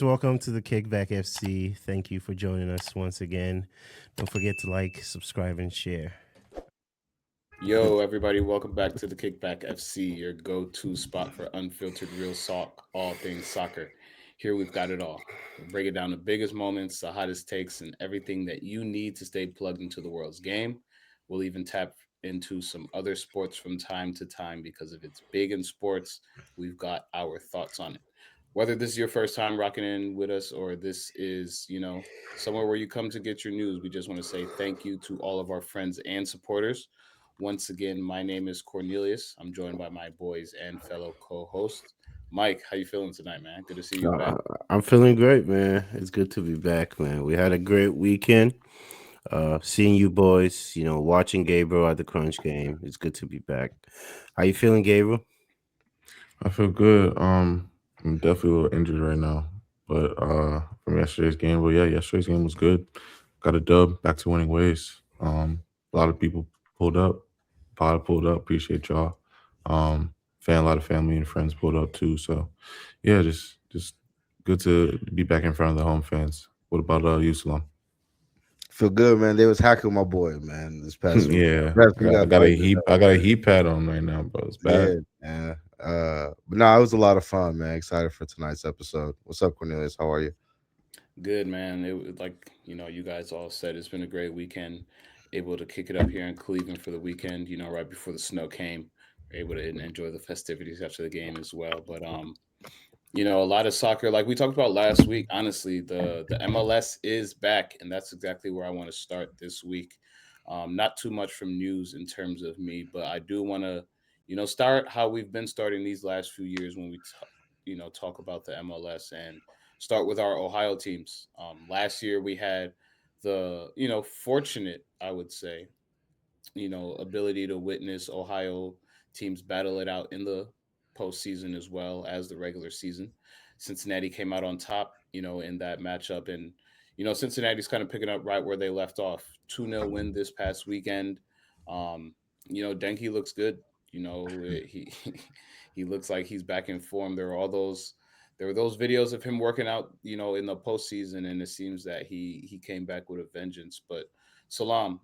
Welcome to the Kickback FC. Thank you for joining us once again. Don't forget to like, subscribe, and share. Yo, everybody, welcome back to the Kickback FC, your go to spot for unfiltered real talk, all things soccer. Here we've got it all. We'll break it down the biggest moments, the hottest takes, and everything that you need to stay plugged into the world's game. We'll even tap into some other sports from time to time because if it's big in sports, we've got our thoughts on it. Whether this is your first time rocking in with us or this is, somewhere where you come to get your news, we just want to say thank you to all of our friends and supporters. Once again, my name is Cornelius. I'm joined by my boys and fellow co-host, Mike. How you feeling tonight, man? Good to see you Uh, back. I'm feeling great, man. It's good to be back, man. We had a great weekend. Seeing you boys, watching Gabriel at the Crunch game. It's good to be back. How you feeling, Gabriel? I feel good. I'm definitely a little injured right now, but from yesterday's game, but yeah, yesterday's game was good. Got a dub, back to winning ways. A lot of people pulled up. Pod pulled up. Appreciate y'all. A lot of family and friends pulled up too. So yeah, just good to be back in front of the home fans. What about you, Salam? Feel good, man. They was hacking my boy, man, this past week. Yeah, Definitely I got got a invited to heat. that. I got a heat pad on right now, bro. It's bad. Yeah, man. But no, it was a lot of fun, man. Excited for tonight's episode. What's up, Cornelius? How are you? Good, man. Like you guys all said, it's been a great weekend. Able to kick it up here in Cleveland for the weekend. Right before the snow came, we're able to enjoy the festivities after the game as well. But a lot of soccer, like we talked about last week. Honestly, the MLS is back, and that's exactly where I want to start this week. Not too much from news in terms of me, but I do want to, start how we've been starting these last few years when we, talk about the MLS and start with our Ohio teams. Last year we had the, fortunate, I would say, ability to witness Ohio teams battle it out in the postseason as well as the regular season. Cincinnati came out on top, in that matchup. And, Cincinnati's kind of picking up right where they left off. 2-0 win this past weekend. Um, Denke looks good. He he looks like he's back in form. There were those videos of him working out, in the postseason, and it seems that he came back with a vengeance. But Salam,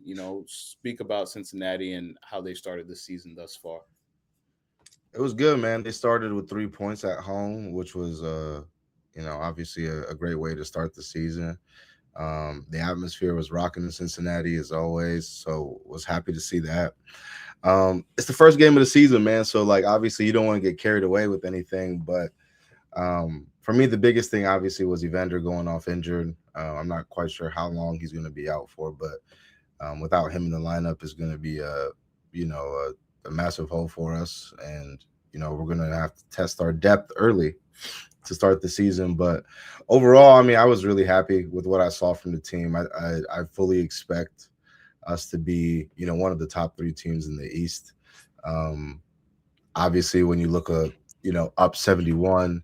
speak about Cincinnati and how they started the season thus far. It was good, man. They started with 3 points at home, which was obviously a great way to start the season. The atmosphere was rocking in Cincinnati as always, so was happy to see that. It's the first game of the season, man. So like obviously you don't want to get carried away with anything, but for me, the biggest thing obviously was Evander going off injured. I'm not quite sure how long he's going to be out for, but without him in the lineup is going to be a massive hole for us, and we're going to have to test our depth early to start the season. But overall, I mean, I was really happy with what I saw from the team. I fully expect us to be one of the top three teams in the East. Um, Obviously, when you look at up 71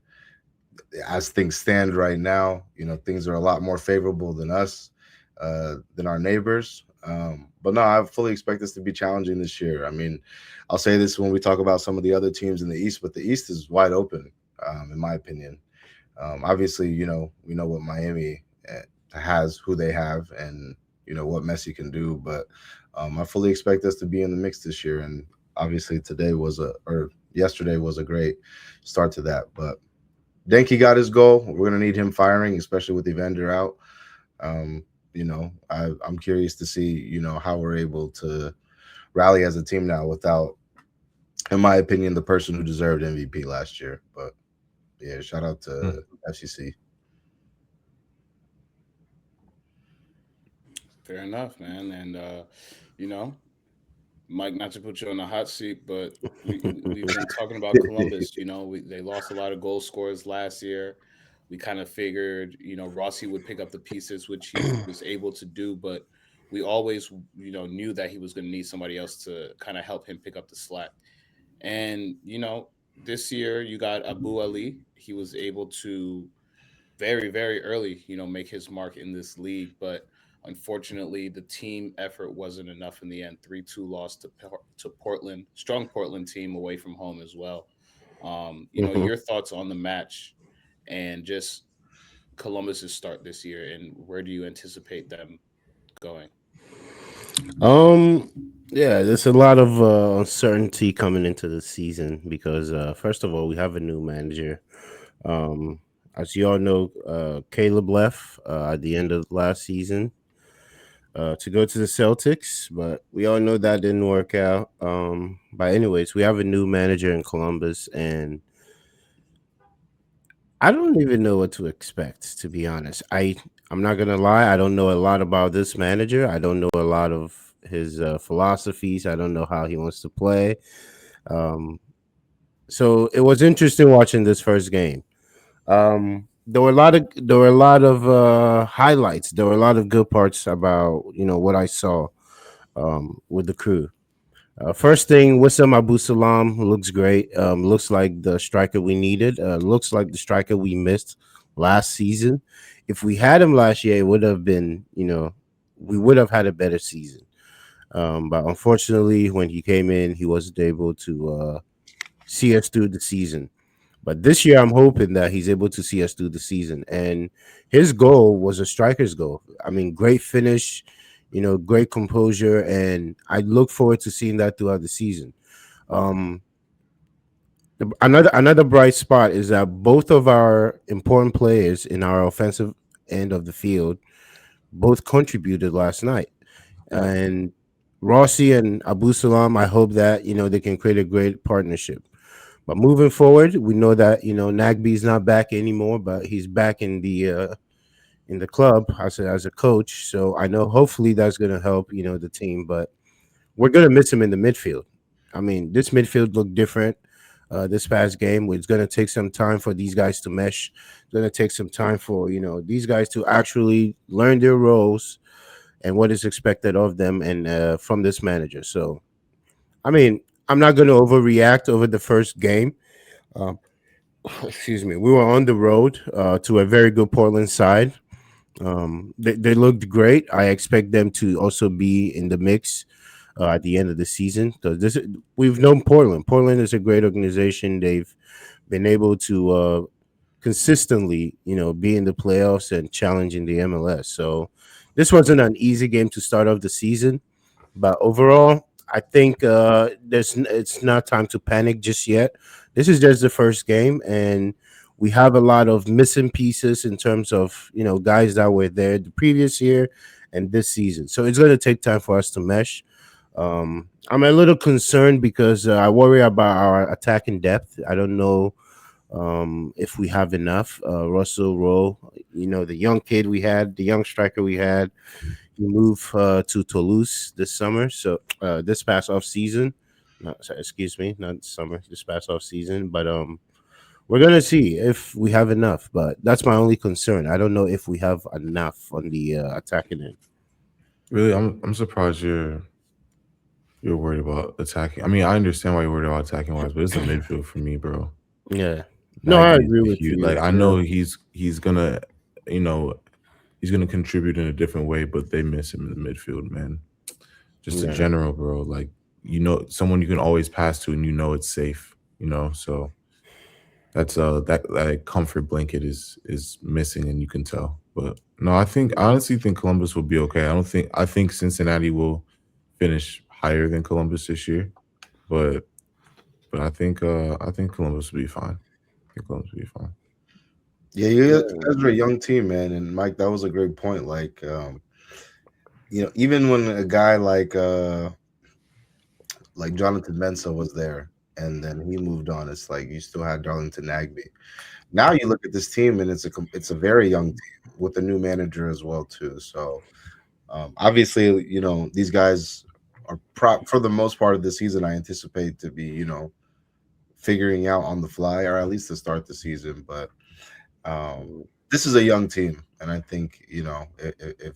as things stand right now, things are a lot more favorable than us, than our neighbors. But no, I fully expect this to be challenging this year. I mean, I'll say this when we talk about some of the other teams in the East, but the East is wide open, in my opinion. Obviously, we know what Miami has, who they have, and what Messi can do. But I fully expect us to be in the mix this year. And obviously, yesterday was a great start to that. But Denke got his goal. We're gonna need him firing, especially with Evander out. I'm curious to see, how we're able to rally as a team now without, in my opinion, the person who deserved MVP last year. But yeah, shout out to FCC. Fair enough, man. And you know, Mike, not to put you on the hot seat, but we've been talking about Columbus. They lost a lot of goal scorers last year. We kind of figured, Rossi would pick up the pieces, which he was able to do, but we always, knew that he was going to need somebody else to kind of help him pick up the slack. And this year you got Abu Ali. He was able to very, very early, make his mark in this league. But unfortunately, the team effort wasn't enough in the end. 3-2 loss to Portland, strong Portland team away from home as well. Mhm. Your thoughts on the match and just Columbus's start this year, and where do you anticipate them going? Um, yeah, there's a lot of uncertainty coming into the season because first of all, we have a new manager. Um, as you all know, Caleb left at the end of last season to go to the Celtics, but we all know that didn't work out. But anyways, we have a new manager in Columbus, and I don't even know what to expect, to be honest. I'm not gonna lie, I don't know a lot about this manager. I don't know a lot of his philosophies. I don't know how he wants to play. Um, so it was interesting watching this first game. There were a lot of highlights. There were a lot of good parts about what I saw with the crew. First thing, Wissam Abu Salam looks great. Looks like the striker we needed. Looks like the striker we missed last season. If we had him last year, it would have been, we would have had a better season. But unfortunately, when he came in, he wasn't able to see us through the season. But this year, I'm hoping that he's able to see us through the season. And his goal was a striker's goal. I mean, great finish, great composure, and I look forward to seeing that throughout the season. Um, another bright spot is that both of our important players in our offensive end of the field both contributed last night, Yeah. and Rossi and Abu Salam. I hope that they can create a great partnership. But moving forward, we know that Nagby's not back anymore, but he's back in the club as a coach. So I know hopefully that's going to help the team. But we're going to miss him in the midfield. I mean, this midfield looked different this past game. It's going to take some time for these guys to mesh. It's going to take some time for these guys to actually learn their roles and what is expected of them and from this manager. So I mean, I'm not going to overreact over the first game. Um, excuse me. We were on the road to a very good Portland side. They looked great. I expect them to also be in the mix at the end of the season because we've known Portland. Portland is a great organization. They've been able to consistently, be in the playoffs and challenging the MLS. So this wasn't an easy game to start off the season. But overall, I think it's not time to panic just yet. This is just the first game, and we have a lot of missing pieces in terms of guys that were there the previous year and this season. So it's going to take time for us to mesh. I'm a little concerned because I worry about our attacking depth. I don't know if we have enough. Russell Rowe, the young kid we had, the young striker we had, he moved to Toulouse this summer. So this past off season, excuse me, not summer, this past off season. But we're gonna see if we have enough. But that's my only concern. I don't know if we have enough on the attacking end. Really, I'm surprised you're worried about attacking. I mean, I understand why you're worried about attacking wise, but it's the midfield for me, bro. Yeah. No, I Nagy is agree the with huge. you. Like I know he's gonna, you know, he's gonna contribute in a different way, but they miss him in the midfield, man. Just in Yeah. general, bro. Like someone you can always pass to, and it's safe. So that's that comfort blanket is missing, and you can tell. But no, I honestly think Columbus will be okay. I think Cincinnati will finish higher than Columbus this year, but I think Columbus will be fine. I think Columbus will be fine. Yeah, you guys are a young team, man. And Mike, that was a great point. Like, even when a guy like Jonathan Mensah was there and then he moved on, it's like you still had Darlington Nagby. Now you look at this team and it's a very young team with a new manager as well too. So obviously, these guys are for the most part of the season. I anticipate to be figuring out on the fly or at least to start the season. But this is a young team, and I think if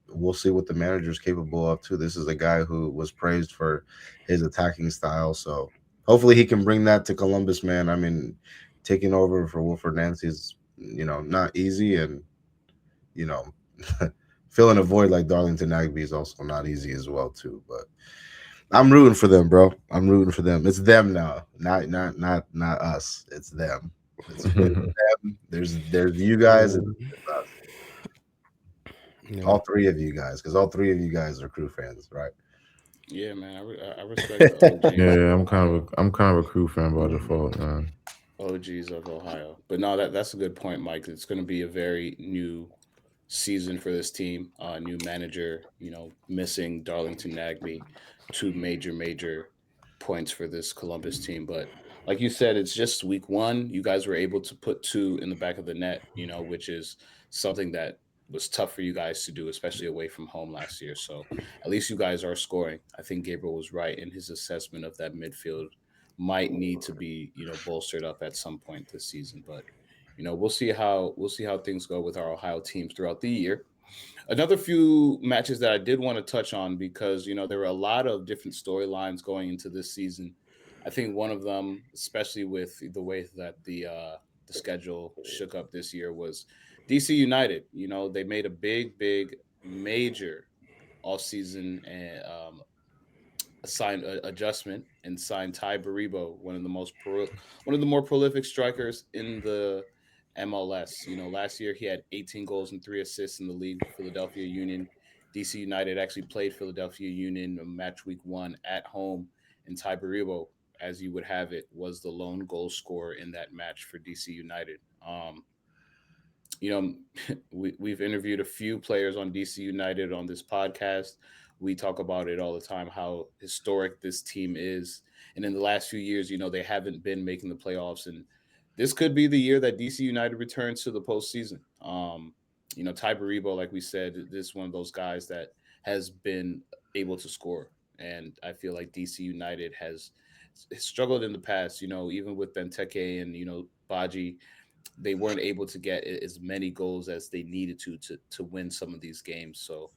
we'll see what the manager is capable of too. This is a guy who was praised for his attacking style, so hopefully he can bring that to Columbus, man. I mean, taking over for Wilfred Nancy is not easy, and you know filling a void like Darlington Nagby is also not easy as well too. But I'm rooting for them, bro. I'm rooting for them. It's them now, not us. It's them. It's them. There's you guys, and Yeah. All three of you guys, because all three of you guys are Crew fans, right? Yeah, man. I respect the OGs. Yeah, I'm kind of a Crew fan by default, man. OGs of Ohio. But no, that's a good point, Mike. It's going to be a very new season for this team. New manager, missing Darlington Nagbe, two major points for this Columbus team. But like you said, it's just week one. You guys were able to put two in the back of the net, which is something that was tough for you guys to do, especially away from home last year. So at least you guys are scoring. I think Gabriel was right in his assessment of that midfield might need to be, bolstered up at some point this season. But we'll see how things go with our Ohio teams throughout the year. Another few matches that I did want to touch on because there were a lot of different storylines going into this season. I think one of them, especially with the way that the schedule shook up this year, was DC United. They made a big major all season and signed adjustment and signed Ty Baribo, one of the more prolific strikers in the MLS. Last year he had 18 goals and 3 assists in the league with Philadelphia Union. DC United actually played Philadelphia Union in match week 1 at home, and Ty Baribo, as you would have it, was the lone goal scorer in that match for DC United. You know, we've interviewed a few players on DC United on this podcast. We talk about it all the time, how historic this team is. And in the last few years, they haven't been making the playoffs. And this could be the year that DC United returns to the postseason. Ty Baribo, like we said, this is one of those guys that has been able to score. And I feel like DC United has struggled in the past, even with Benteke and, Baji, they weren't able to get as many goals as they needed to win some of these games. So,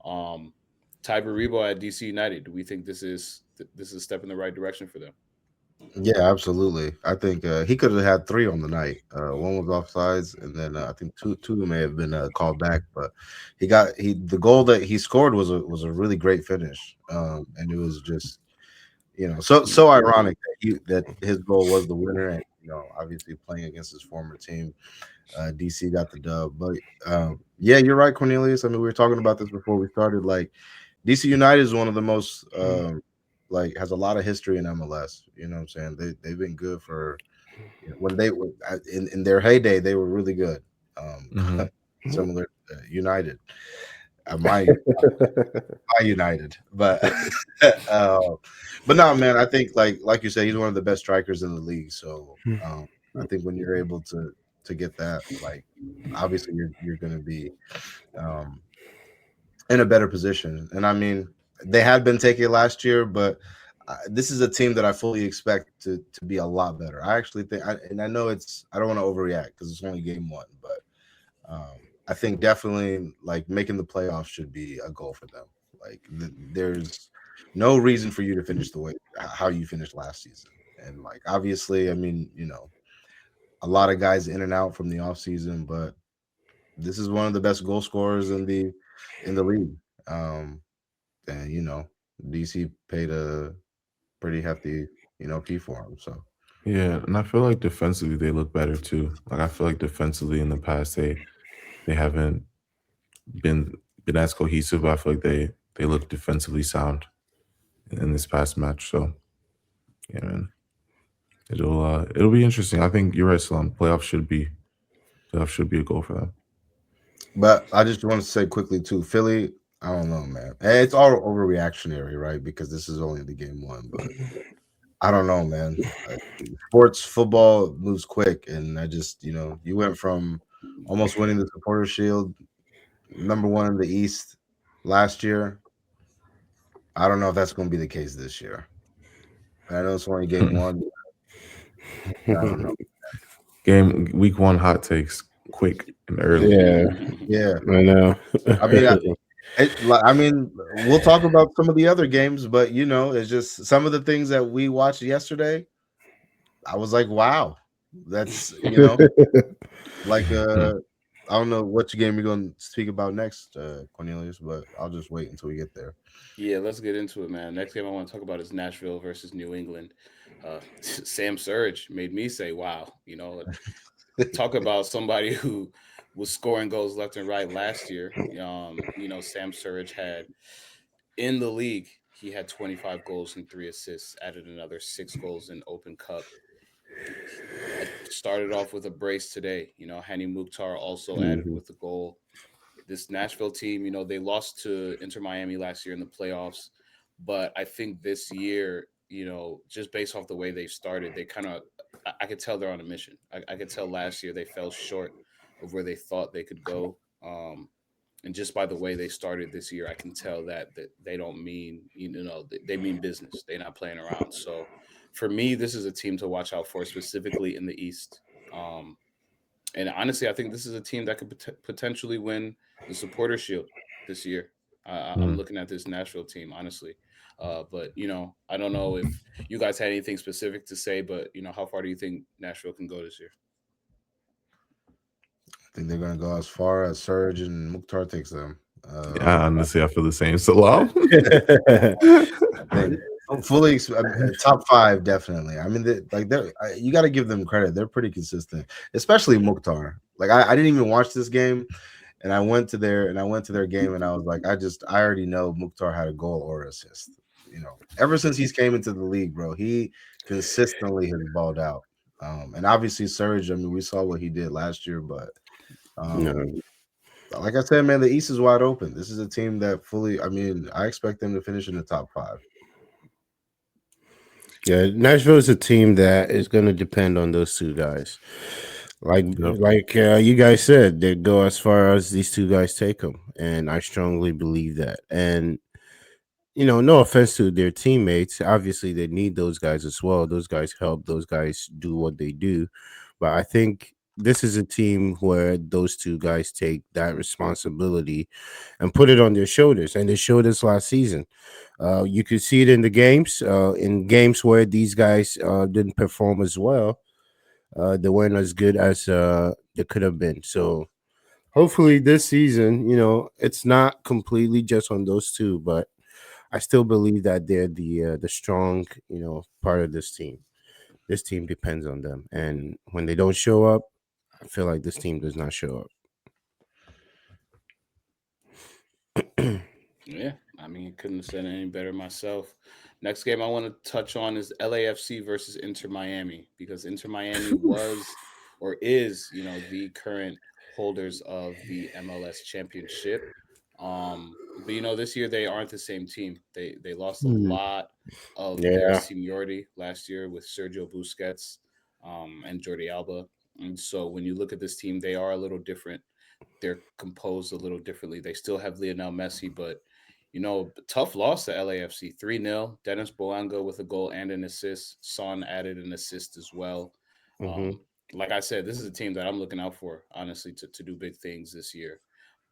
Ty Baribo at DC United, do we think this is a step in the right direction for them? Yeah, absolutely. I think he could have had three on the night. One was offsides, and then I think two may have been called back. But the goal that he scored was a really great finish, and it was just so ironic that his goal was the winner, and obviously playing against his former team, DC got the dub. But yeah, you're right, Cornelius. I mean, we were talking about this before we started. Like DC United is one of the most like has a lot of history in MLS. You know what I'm saying? They've been good for when they were in their heyday, they were really good. Mm-hmm. Similar to United. My United, but but no, man. I think like you said, he's one of the best strikers in the league. So I think when you're able to get that, like obviously you're going to be um, in a better position. And I mean, they had been taken last year, but this is a team that I fully expect to be a lot better. I actually think, and I know I don't want to overreact because it's only game one, but I think definitely like making the playoffs should be a goal for them. Like there's no reason for you to finish the way how you finished last season. And like obviously, I mean, a lot of guys in and out from the off season, but this is one of the best goal scorers in the league. And DC paid a pretty hefty fee for him. So Yeah, and I feel like defensively they look better too. Like I feel like defensively in the past they haven't been as cohesive. But I feel like they look defensively sound in this past match. So yeah, man, it'll be interesting. I think you're right, Salam. Playoff should be a goal for them. but I just want to say quickly too, Philly, I don't know, man. And it's all overreactionary, right? Because this is only the game one, but I don't know, man. Sports football moves quick, and I just, you went from almost winning the Supporter Shield, number one in the East last year. I don't know if that's going to be the case this year. I know it's only game one. I don't know. Game week one hot takes quick and early. Yeah, I know. I mean, I mean, we'll talk about some of the other games, but it's just some of the things that we watched yesterday. I was like, wow, that's like I don't know what game we're going to speak about next, Cornelius, but I'll just wait until we get there. Yeah, let's get into it, man. Next game I want to talk about is Nashville versus New England. Sam Surge made me say, "Wow!" Talk about somebody who was scoring goals left and right last year. Sam Surridge had in the league, he had 25 goals and 3 assists, added another 6 goals in Open Cup. I started off with a brace today. Hani Mukhtar also added Mhm. with a goal. This Nashville team, they lost to Inter Miami last year in the playoffs, but I think this year, just based off the way they've started, they kind of, I could tell they're on a mission. I could tell last year they fell short of where they thought they could go. And just by the way they started this year, I can tell that they don't mean, they mean business. They're not playing around. So for me, this is a team to watch out for, specifically in the East. Um, and honestly, I think this is a team that could potentially win the Supporter Shield this year. I'm Mm. looking at this Nashville team, honestly. But I don't know if you guys had anything specific to say, but how far do you think Nashville can go this year? I think they're going to go as far as Surge and Mukhtar takes them. Yeah, honestly, I feel the same. Salam. Fully top five, definitely. I mean, you got to give them credit. They're pretty consistent, especially Mukhtar. Like I didn't even watch this game, and I went to their game, and I was like, I already know Mukhtar had a goal or assist. Ever since he's came into the league, bro, he consistently has balled out. And obviously Surge. I mean, we saw what he did last year, but No. like I said, man, the East is wide open. This is a team that fully. I mean, I expect them to finish in the top five. Yeah, Nashville is a team that is going to depend on those two guys. Like Yep. you guys said, they go as far as these two guys take them, and I strongly believe that. And no offense to their teammates, obviously they need those guys as well. Those guys help. Those guys do what they do. But I think this is a team where those two guys take that responsibility and put it on their shoulders. And they showed us last season. You could see it in the games. In games where these guys didn't perform as well, they weren't as good as they could have been. So hopefully this season, it's not completely just on those two, but I still believe that they're the strong, part of this team. This team depends on them, and when they don't show up, I feel like this team does not show up. Yeah, I mean, couldn't have said it any better myself. Next game I want to touch on is LAFC versus Inter Miami, because Inter Miami was or is, the current holders of the MLS championship. But this year they aren't the same team. They lost a Hmm. lot of their Yeah. seniority last year with Sergio Busquets and Jordi Alba. And so when you look at this team, they are a little different. They're composed a little differently. They still have Lionel Messi, but tough loss to LAFC 3-0. Dennis Boanga with a goal and an assist. Son added an assist as well. Hmm. Like I said, this is a team that I'm looking out for, honestly, to do big things this year.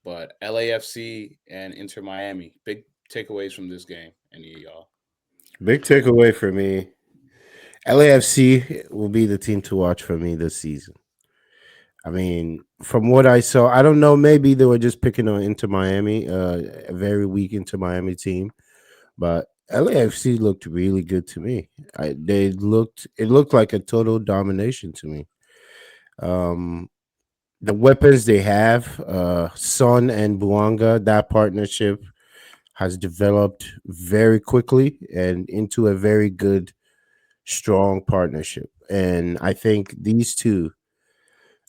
But LAFC and Inter Miami, big takeaways from this game. Any of y'all? Big takeaway for me: LAFC will be the team to watch for me this season. I mean, from what I saw, I don't know. Maybe they were just picking on Inter Miami, a very weak Inter Miami team. But LAFC looked really good to me. It looked like a total domination to me. Um, the weapons they have, Son and Buanga, that partnership has developed very quickly and into a very good, strong partnership. And I think these two,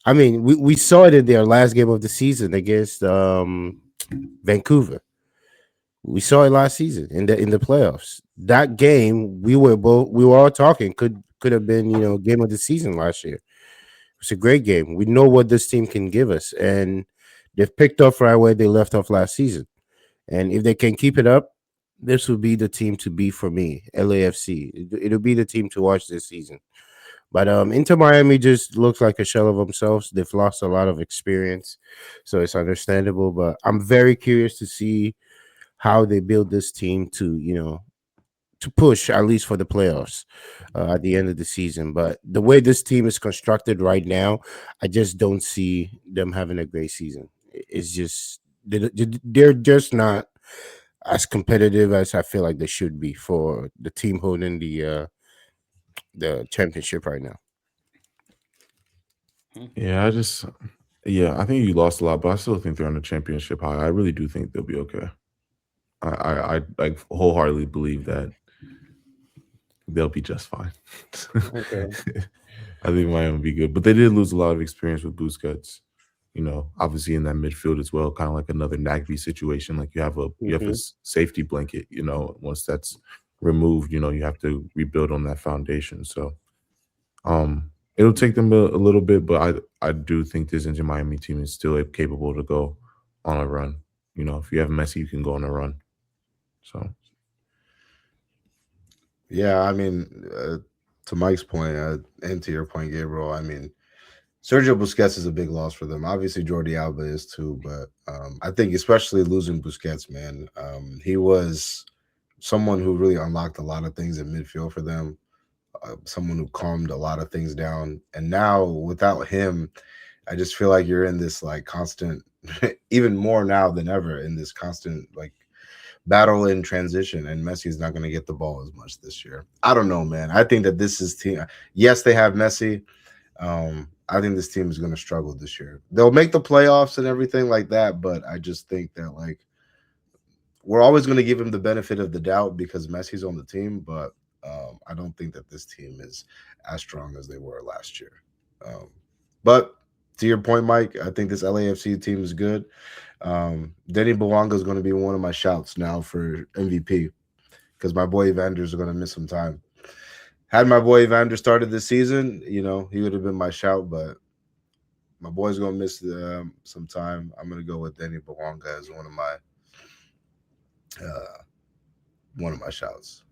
I mean, we saw it in their last game of the season against Vancouver. We saw it last season in the playoffs. That game, we were all talking could have been game of the season last year. It's a great game. We know what this team can give us, and they've picked up right where they left off last season. And if they can keep it up, this will be the team to be for me. LAFC. It'll be the team to watch this season. But Inter Miami just looks like a shell of themselves. They've lost a lot of experience, so it's understandable. But I'm very curious to see how they build this team to to push at least for the playoffs at the end of the season. But the way this team is constructed right now, I just don't see them having a great season. It's just they're just not as competitive as I feel like they should be for the team holding the championship right now. Yeah, I just Yeah, I think you lost a lot, but I still think they're on the championship high. I really do think they'll be okay. I like wholeheartedly believe that they'll be just fine. Okay. I think Miami will be good, but they did lose a lot of experience with Busquets. Obviously in that midfield as well, kind of like another Nagby situation. Like you have a safety blanket. Once that's removed, you have to rebuild on that foundation. So, it'll take them a little bit, but I do think this Inter Miami team is still capable to go on a run. If you have Messi, you can go on a run. So. Yeah, I mean, to Mike's point, and to your point, Gabriel, I mean, Sergio Busquets is a big loss for them. Obviously, Jordi Alba is too, but I think especially losing Busquets, man, he was someone who really unlocked a lot of things in midfield for them. Someone who calmed a lot of things down, and now without him, I just feel like you're in this like constant, even more now than ever, in this constant like battle in transition, and Messi's not going to get the ball as much this year. I don't know, man. I think that this is team. Yes, they have Messi. I think this team is going to struggle this year. They'll make the playoffs and everything like that, but I just think that like we're always going to give him the benefit of the doubt because Messi's on the team, but I don't think that this team is as strong as they were last year. But to your point, Mike, I think this LAFC team is good. Denny Bouanga is going to be one of my shouts now for MVP because my boy Evander is going to miss some time. Had my boy Evander started this season, he would have been my shout, but my boy's going to miss some time. I'm going to go with Denny Bouanga as one of my shouts.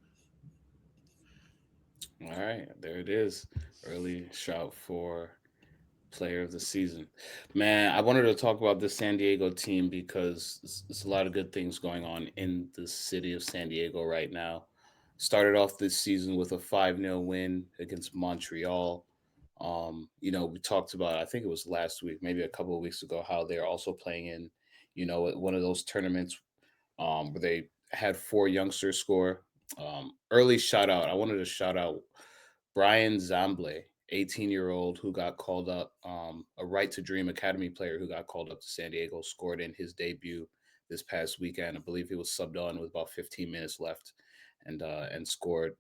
All right, there it is. Early shout for player of the season. Man, I wanted to talk about this San Diego team because there's a lot of good things going on in the city of San Diego right now. Started off this season with a 5-0 win against Montreal. We talked about, I think it was last week, maybe a couple of weeks ago, how they're also playing in, one of those tournaments where they had 4 youngsters score. Early shout out. I wanted to shout out Brian Zamble, 18-year-old who got called up, a Right to Dream Academy player who got called up to San Diego, scored in his debut this past weekend. I believe he was subbed on with about 15 minutes left and scored.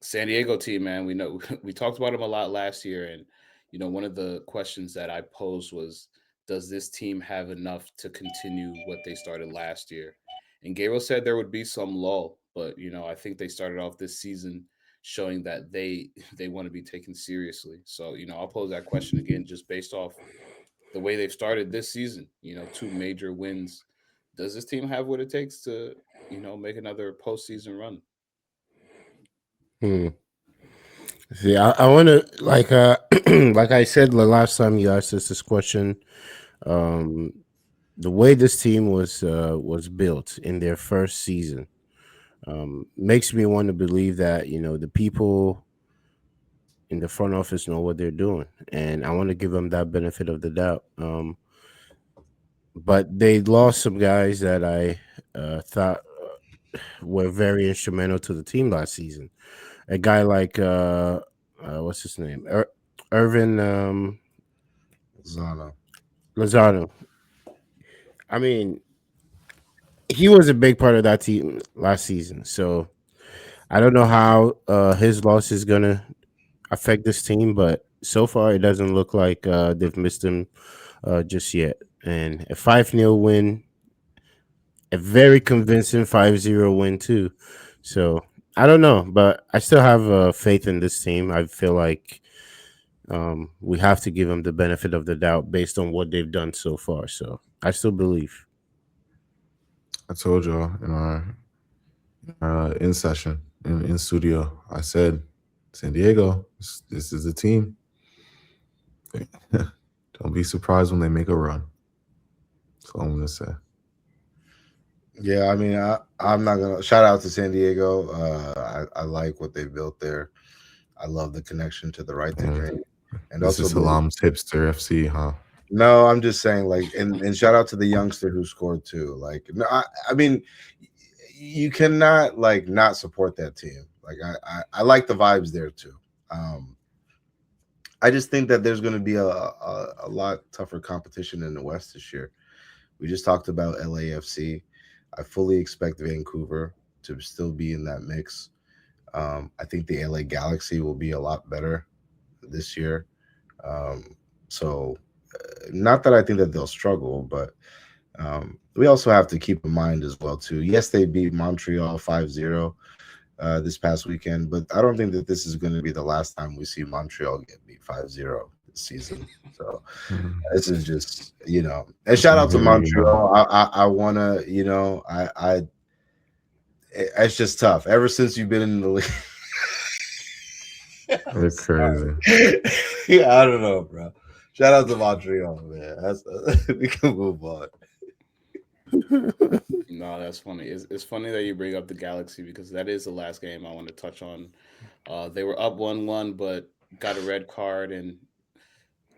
San Diego team, man, we know we talked about him a lot last year, and one of the questions that I posed was, does this team have enough to continue what they started last year? And Gabriel said there would be some lull, but I think they started off this season showing that they want to be taken seriously. So I'll pose that question again, just based off the way they've started this season. 2 major wins. Does this team have what it takes to make another postseason run? Hmm. See, I want to like I said the last time you asked us this question. Um, the way this team was built in their first season makes me want to believe that the people in the front office know what they're doing, and I want to give them that benefit of the doubt. But they lost some guys that I thought were very instrumental to the team last season. A guy like what's his name, Irvin Zana. Lozano. I mean, he was a big part of that team last season. So I don't know how his loss is gonna affect this team, but so far it doesn't look like they've missed him just yet. And a 5-0 win, a very convincing 5-0 win too. So I don't know, but I still have faith in this team. I feel like we have to give them the benefit of the doubt based on what they've done so far. So I still believe. I told y'all in our in session in studio, I said, San Diego, this is a team. Don't be surprised when they make a run. That's all I'm gonna say. Yeah, I mean, I'm not gonna shout out to San Diego. I like what they built there. I love the connection to the right to dream, and This also is Salam's hipster FC, huh? no, I'm just saying, like, and shout out to the youngster who scored too. Like, no, I mean, you cannot like not support that team. Like, I like the vibes there too. Um, I just think that there's going to be a lot tougher competition in the West this year. We just talked about LAFC. I fully expect Vancouver to still be in that mix. I think the LA Galaxy will be a lot better this year. Um, so, not that I think that they'll struggle, but we also have to keep in mind as well too. Yes, they beat Montreal 5-0 this past weekend, but I don't think that this is going to be the last time we see Montreal get beat 5-0 this season. So Mhm. this is just, and shout out to Here we go. Montreal. I wanna, it's just tough. Ever since you've been in the league, I'm They're crazy. sorry. Yeah, I don't know, bro. Shout out to Montreal, man. That's we can move on. No, that's funny. It's funny that you bring up the Galaxy because that is the last game I want to touch on. They were up 1-1, but got a red card and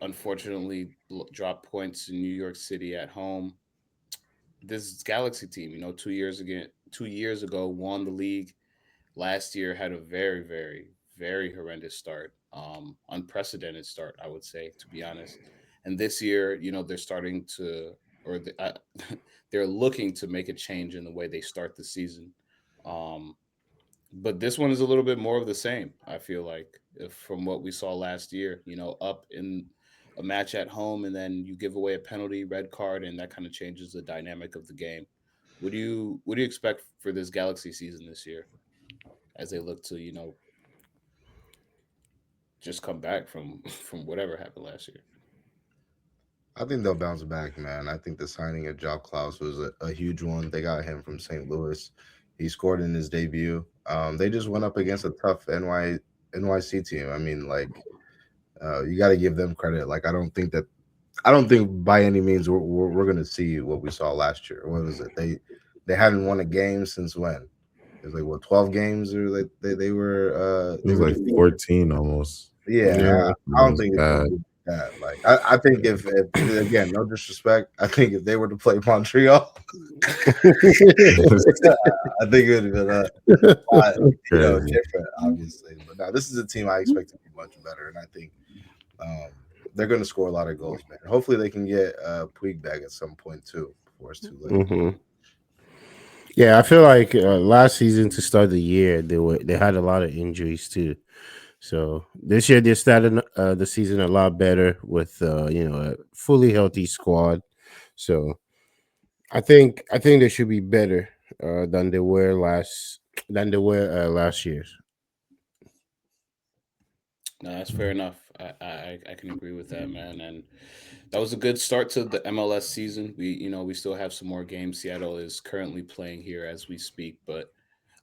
unfortunately dropped points in New York City at home. This Galaxy team, 2 years ago, won the league. Last year had a very, very, very horrendous start, unprecedented start, I would say, to be honest. And this year, they're starting to, they're looking to make a change in the way they start the season. Um, but this one is a little bit more of the same. I feel like from what we saw last year, up in a match at home, and then you give away a penalty, red card, and that kind of changes the dynamic of the game. What do you expect for this Galaxy season this year as they look to just come back from from whatever happened last year? I think they'll bounce back, man. I think the signing of Job Klaus was a huge one. They got him from St. Louis. He scored in his debut. They just went up against a tough NYC team. I mean, like, you got to give them credit. Like, I don't think by any means we're going to see what we saw last year. What was it? They hadn't won a game since when? It was like what, 12 games, or It they was were like defeated. 14 almost. Yeah, Yeah. I It don't was think it's gonna bad. be that. Like, I think if again, no disrespect, I think if they were to play Montreal, I think it would have been a lot, Crazy. different, obviously. But now this is a team I expect to be much better, and I think um, they're going to score a lot of goals, man. Hopefully, they can get Puig back at some point too before it's too late. Hmm. Yeah, I feel like last season to start the year they had a lot of injuries too. So this year they started the season a lot better with a fully healthy squad. So I think they should be better than they were last year. No, that's fair enough. I can agree with that, man. And that was a good start to the MLS season. We still have some more games. Seattle is currently playing here as we speak, but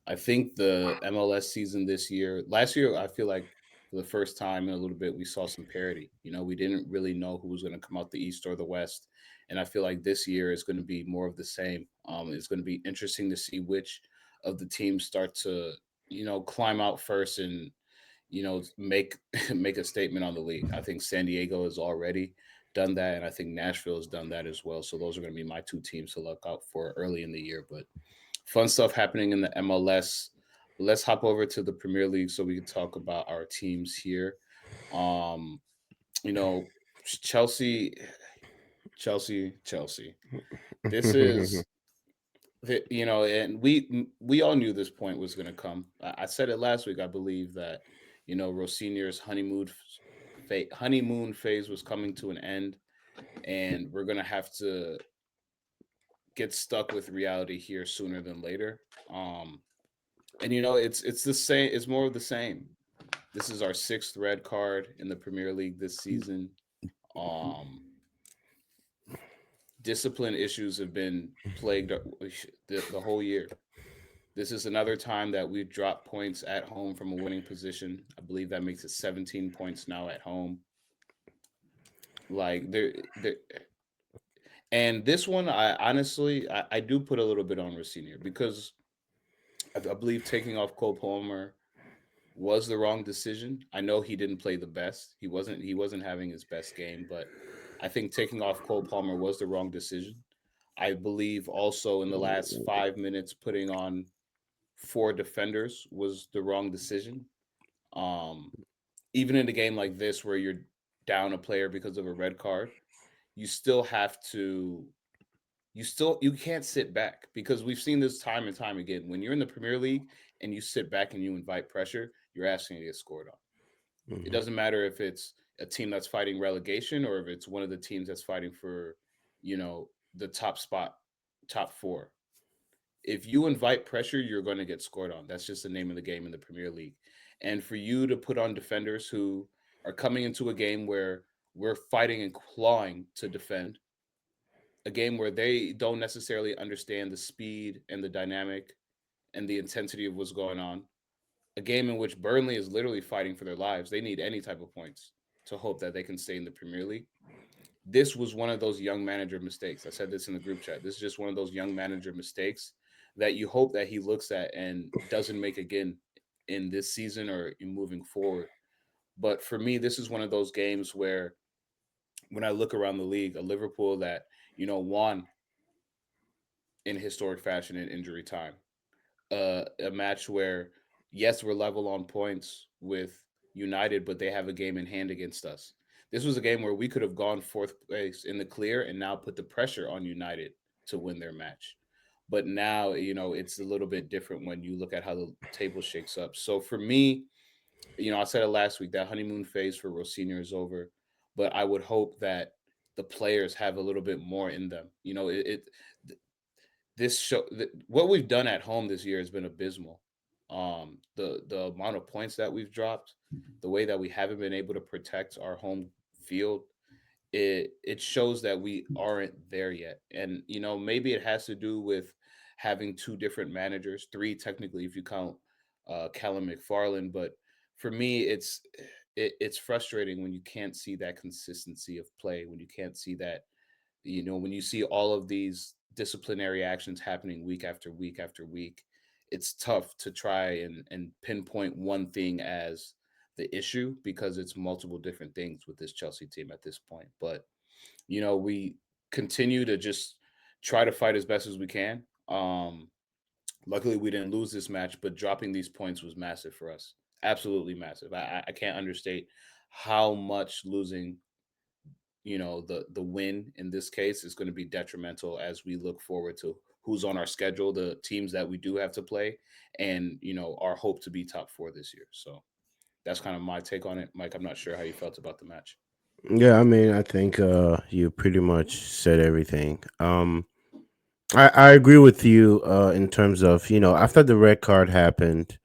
I think the MLS season this year, last year, I feel like for the first time in a little bit, we saw some parity. We didn't really know who was going to come out the East or the West. And I feel like this year is going to be more of the same. It's going to be interesting to see which of the teams start to, climb out first and, make make a statement on the league. I think San Diego has already done that, and I think Nashville has done that as well. So those are going to be my two teams to look out for early in the year. But fun stuff happening in the MLS. Let's hop over to the Premier League so we can talk about our teams here. Um, you know, Chelsea, Chelsea. This is and we all knew this point was going to come. I said it last week. I believe that Rosinier's honeymoon phase was coming to an end, and we're going to have to get stuck with reality here sooner than later. And it's the same. It's more of the same. This is our sixth red card in the Premier League this season. Um, Discipline issues have been plagued the whole year. This is another time that we've dropped points at home from a winning position. I believe that makes it 17 points now at home. Like there, and this one, I honestly, I do put a little bit on Rossinier because I believe taking off Cole Palmer was the wrong decision. I know he didn't play the best. He wasn't having his best game, but I think taking off Cole Palmer was the wrong decision. I believe also in the last 5 minutes putting on four defenders was the wrong decision. Um, even in a game like this where you're down a player because of a red card, you still have to you can't sit back, because we've seen this time and time again. When you're in the Premier League and you sit back and you invite pressure, you're asking to get scored on. It doesn't matter if it's a team that's fighting relegation or if it's one of the teams that's fighting for, the top spot, top four. If you invite pressure, you're going to get scored on. That's just the name of the game in the Premier League. And for you to put on defenders who are coming into a game where we're fighting and clawing to defend, a game where they don't necessarily understand the speed and the dynamic and the intensity of what's going on, a game in which Burnley is literally fighting for their lives. They need any type of points to hope that they can stay in the Premier League. This was one of those young manager mistakes. I said this in the group chat. This is just one of those young manager mistakes that you hope that he looks at and doesn't make again in this season or in moving forward. But for me, this is one of those games where when I look around the league, a Liverpool that, won in historic fashion in injury time, a match where, yes, we're level on points with United, but they have a game in hand against us. This was a game where we could have gone fourth place in the clear and now put the pressure on United to win their match. But now, it's a little bit different when you look at how the table shakes up. So for me, I said it last week, that honeymoon phase for Rosinha is over, but I would hope that the players have a little bit more in them. This show, what we've done at home this year has been abysmal. The amount of points that we've dropped, the way that we haven't been able to protect our home field, it shows that we aren't there yet. And maybe it has to do with having two different managers, three technically if you count Callum McFarlane. But for me, it's frustrating when you can't see that consistency of play, when you can't see that, when you see all of these disciplinary actions happening week after week after week. It's tough to try and pinpoint one thing as the issue, because it's multiple different things with this Chelsea team at this point. But we continue to just try to fight as best as we can. Luckily we didn't lose this match, but dropping these points was massive for us. Absolutely massive. I can't understate how much losing the win in this case is going to be detrimental as we look forward to who's on our schedule, the teams that we do have to play, and our hope to be top four this year. So that's kind of my take on it. Mike, I'm not sure how you felt about the match. Yeah, I mean, I think you pretty much said everything. I agree with you in terms of, after the red card happened,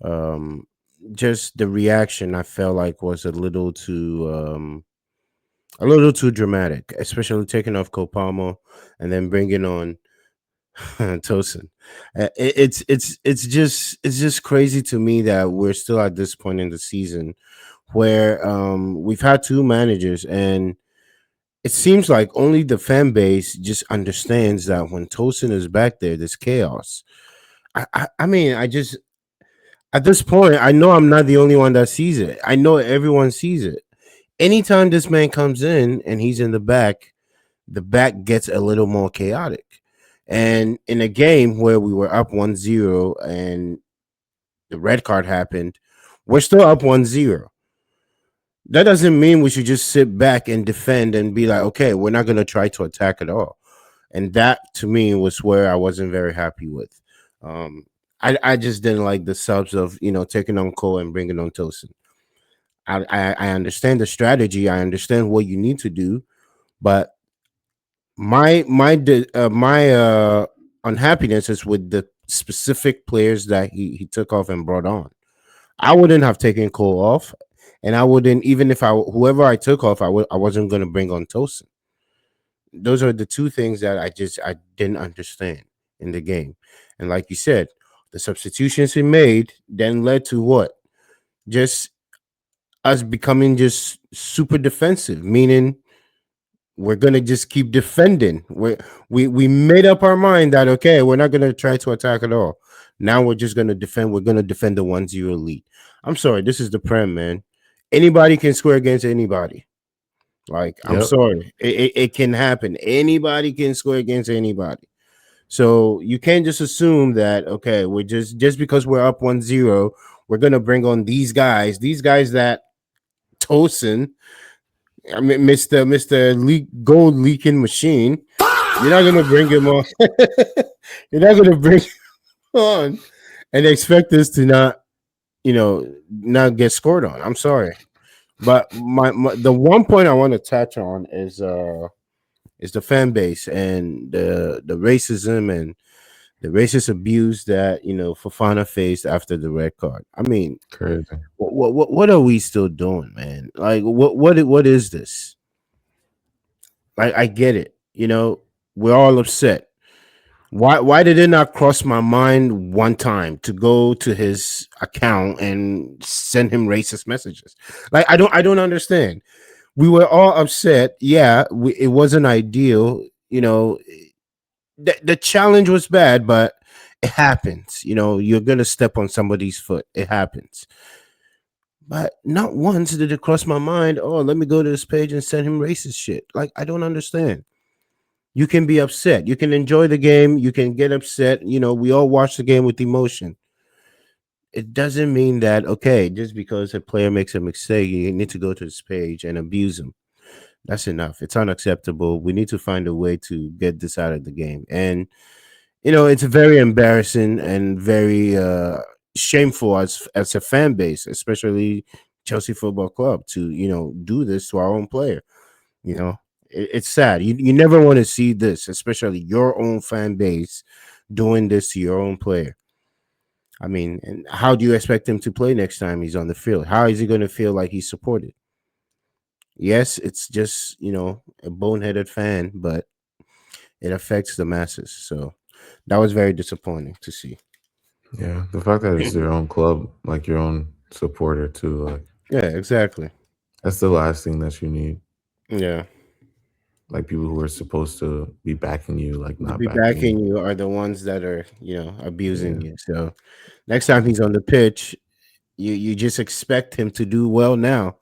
um, just the reaction I felt like was a little too dramatic, especially taking off Copamo and then bringing on Tosin. It's just crazy to me that we're still at this point in the season where we've had two managers, and it seems like only the fan base just understands that when Tosin is back there, there's chaos. I mean, I just at this point, I know I'm not the only one that sees it. I know everyone sees it. Anytime this man comes in and he's in the back gets a little more chaotic. And in a game where we were up 1-0 and the red card happened, we're still up 1-0. That doesn't mean we should just sit back and defend and be like, okay, we're not going to try to attack at all. And that, to me, was where I wasn't very happy with. I just didn't like the subs of, taking on Cole and bringing on Tosin. I understand the strategy. I understand what you need to do, but my unhappiness is with the specific players that he took off and brought on. I wouldn't have taken Cole off, and I wouldn't, even if whoever I took off, I wasn't going to bring on Tosin. Those are the two things that I didn't understand in the game. And like you said, the substitutions he made then led to what? Just us becoming just super defensive, meaning we're gonna just keep defending. We made up our mind that okay, we're not gonna try to attack at all. Now we're just gonna defend. We're gonna defend the 1-0 lead. I'm sorry, this is the Prem, man. Anybody can score against anybody. Like, I'm sorry, it can happen. Anybody can score against anybody. So you can't just assume that okay, we're just because we're up 1-0, we're gonna bring on these guys that Tosin, I mean, Mister Gold leaking machine. You're not gonna bring him on. You're not gonna bring him on and expect us to not, not get scored on. I'm sorry, but my the one point I want to touch on is the fan base and the racism and the racist abuse that Fofana faced after the red card. I mean, Crazy. what are we still doing, man? Like, what is this? Like, I get it. We're all upset. Why did it not cross my mind one time to go to his account and send him racist messages? Like, I don't understand. We were all upset. Yeah, it wasn't ideal. The challenge was bad, but it happens. You're gonna step on somebody's foot. It happens. But not once did it cross my mind. Oh, let me go to this page and send him racist shit. Like, I don't understand. You can be upset. You can enjoy the game. You can get upset. We all watch the game with emotion. It doesn't mean that, okay, just because a player makes a mistake, you need to go to this page and abuse him. That's enough. It's unacceptable. We need to find a way to get this out of the game. And it's very embarrassing and very shameful as a fan base, especially Chelsea Football Club, to do this to our own player. It's sad. You never want to see this, especially your own fan base doing this to your own player. I mean, and how do you expect him to play next time he's on the field? How is he going to feel like he's supported? Yes, it's just a boneheaded fan, but it affects the masses. So that was very disappointing to see. Yeah, the fact that it's your own club, like your own supporter too, like Yeah, exactly. that's the last thing that you need. Yeah. Like people who are supposed to be backing you, like To not be backing backing you. you are the ones that are, abusing Yeah, you. So next time he's on the pitch, you just expect him to do well now.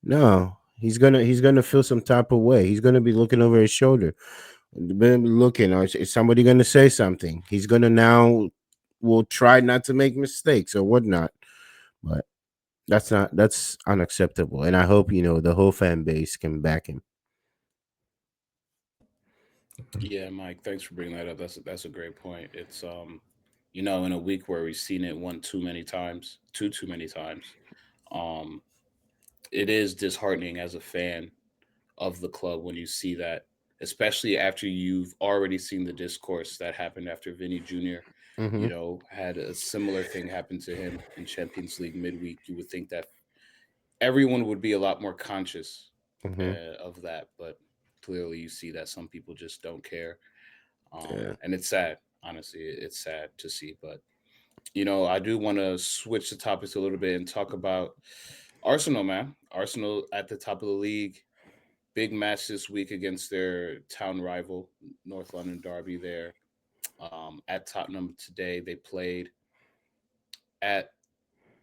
No, he's gonna feel some type of way. He's gonna be looking over his shoulder. Been looking, or is somebody gonna say something? He's gonna now will try not to make mistakes or whatnot. But that's unacceptable. And I hope, the whole fan base can back him. Yeah, Mike, thanks for bringing that up. That's a great point. It's in a week where we've seen it one too many times, too many times. Um, it is disheartening as a fan of the club when you see that, especially after you've already seen the discourse that happened after Vinny Jr. Mm-hmm. Had a similar thing happen to him in Champions League midweek. You would think that everyone would be a lot more conscious Mm-hmm. of that, but clearly you see that some people just don't care, Yeah. and it's sad. Honestly, it's sad to see, but I do want to switch the topics a little bit and talk about Arsenal, man. Arsenal at the top of the league. Big match this week against their town rival, North London Derby. There at Tottenham today, they played at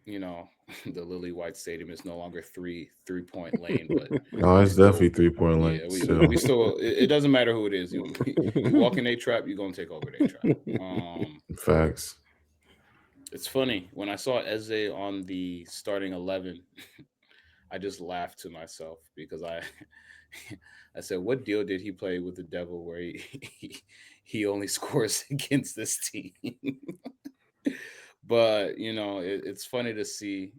the Lily White Stadium. Is no longer 3-point lane, but no, we it's still, definitely 3 point lane yeah, we still. still. It doesn't matter who it is. You walk in a trap, you're gonna take over a trap. Facts. It's funny when I saw Eze on the starting 11. I just laughed to myself because I said, "What deal did he play with the devil where he only scores against this team?" But it's funny to see.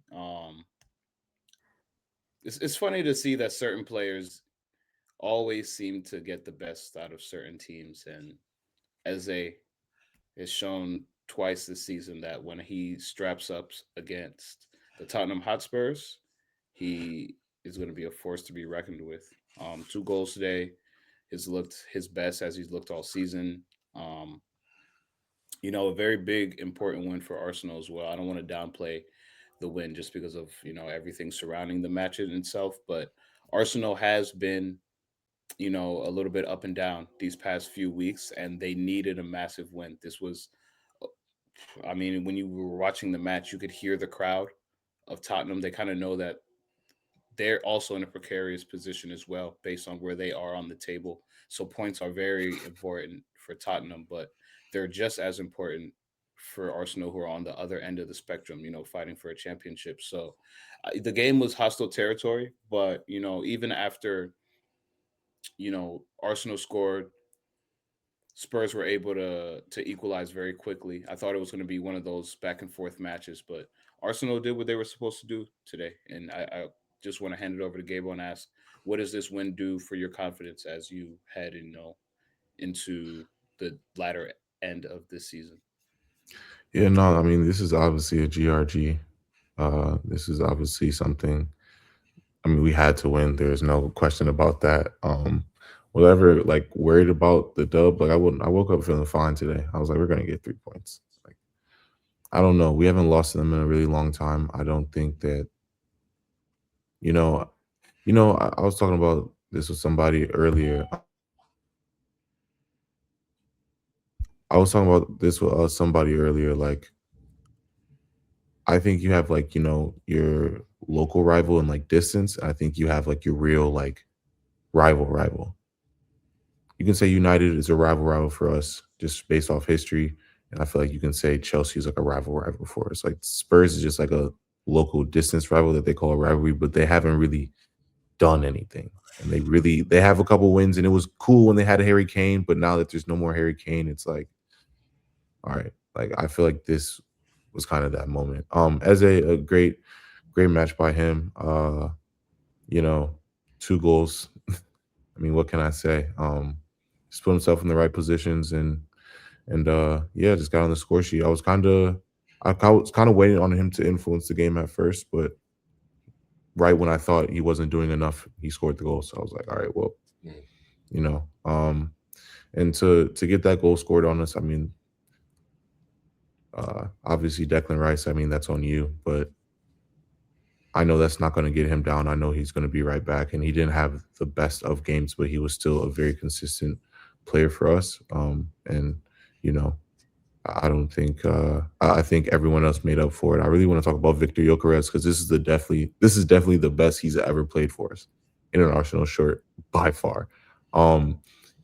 It's funny to see that certain players always seem to get the best out of certain teams, and Eze has shown twice this season that when he straps up against the Tottenham Hotspurs, he is going to be a force to be reckoned with. 2 goals today. Has looked his best as he's looked all season. Um, a very big, important win for Arsenal as well. I don't want to downplay the win just because of everything surrounding the match in itself, but Arsenal has been a little bit up and down these past few weeks, and they needed a massive win. This was, I mean, when you were watching the match, you could hear the crowd of Tottenham. They kind of know that they're also in a precarious position as well, based on where they are on the table. So points are very important for Tottenham, but they're just as important for Arsenal, who are on the other end of the spectrum, fighting for a championship. So the game was hostile territory, but even after Arsenal scored, Spurs were able to equalize very quickly. I thought it was going to be one of those back and forth matches, but Arsenal did what they were supposed to do today. And I just want to hand it over to Gable and ask, what does this win do for your confidence as you head into the latter end of this season? Yeah, no, I mean, this is obviously a GRG. This is obviously something. I mean, we had to win. There's no question about that. Whatever, like worried about the dub, like I wouldn't. I woke up feeling fine today. I was like, we're gonna get 3 points. Like, I don't know. We haven't lost to them in a really long time. I don't think that, you know, I was talking about this with somebody earlier. I was talking about this with somebody earlier. Like, I think you have like, your local rival and like distance. I think you have like your real like rival. You can say United is a rival for us just based off history. And I feel like you can say Chelsea is like a rival for us. Like Spurs is just like a local distance rival that they call a rivalry, but they haven't really done anything. And they have a couple wins, and it was cool when they had a Harry Kane, but now that there's no more Harry Kane, it's like, all right. Like I feel like this was kind of that moment. As a great match by him. 2 goals. I mean, what can I say? Just put himself in the right positions and yeah, just got on the score sheet. I was kind of waiting on him to influence the game at first, but right when I thought he wasn't doing enough, he scored the goal. So I was like, all right, well, and to get that goal scored on us, I mean, obviously Declan Rice, I mean, that's on you, but I know that's not going to get him down. I know he's going to be right back, and he didn't have the best of games, but he was still a very consistent player for us. And I don't think I think everyone else made up for it. I really want to talk about Victor Gyökeres because this is definitely the best he's ever played for us in an Arsenal shirt by far.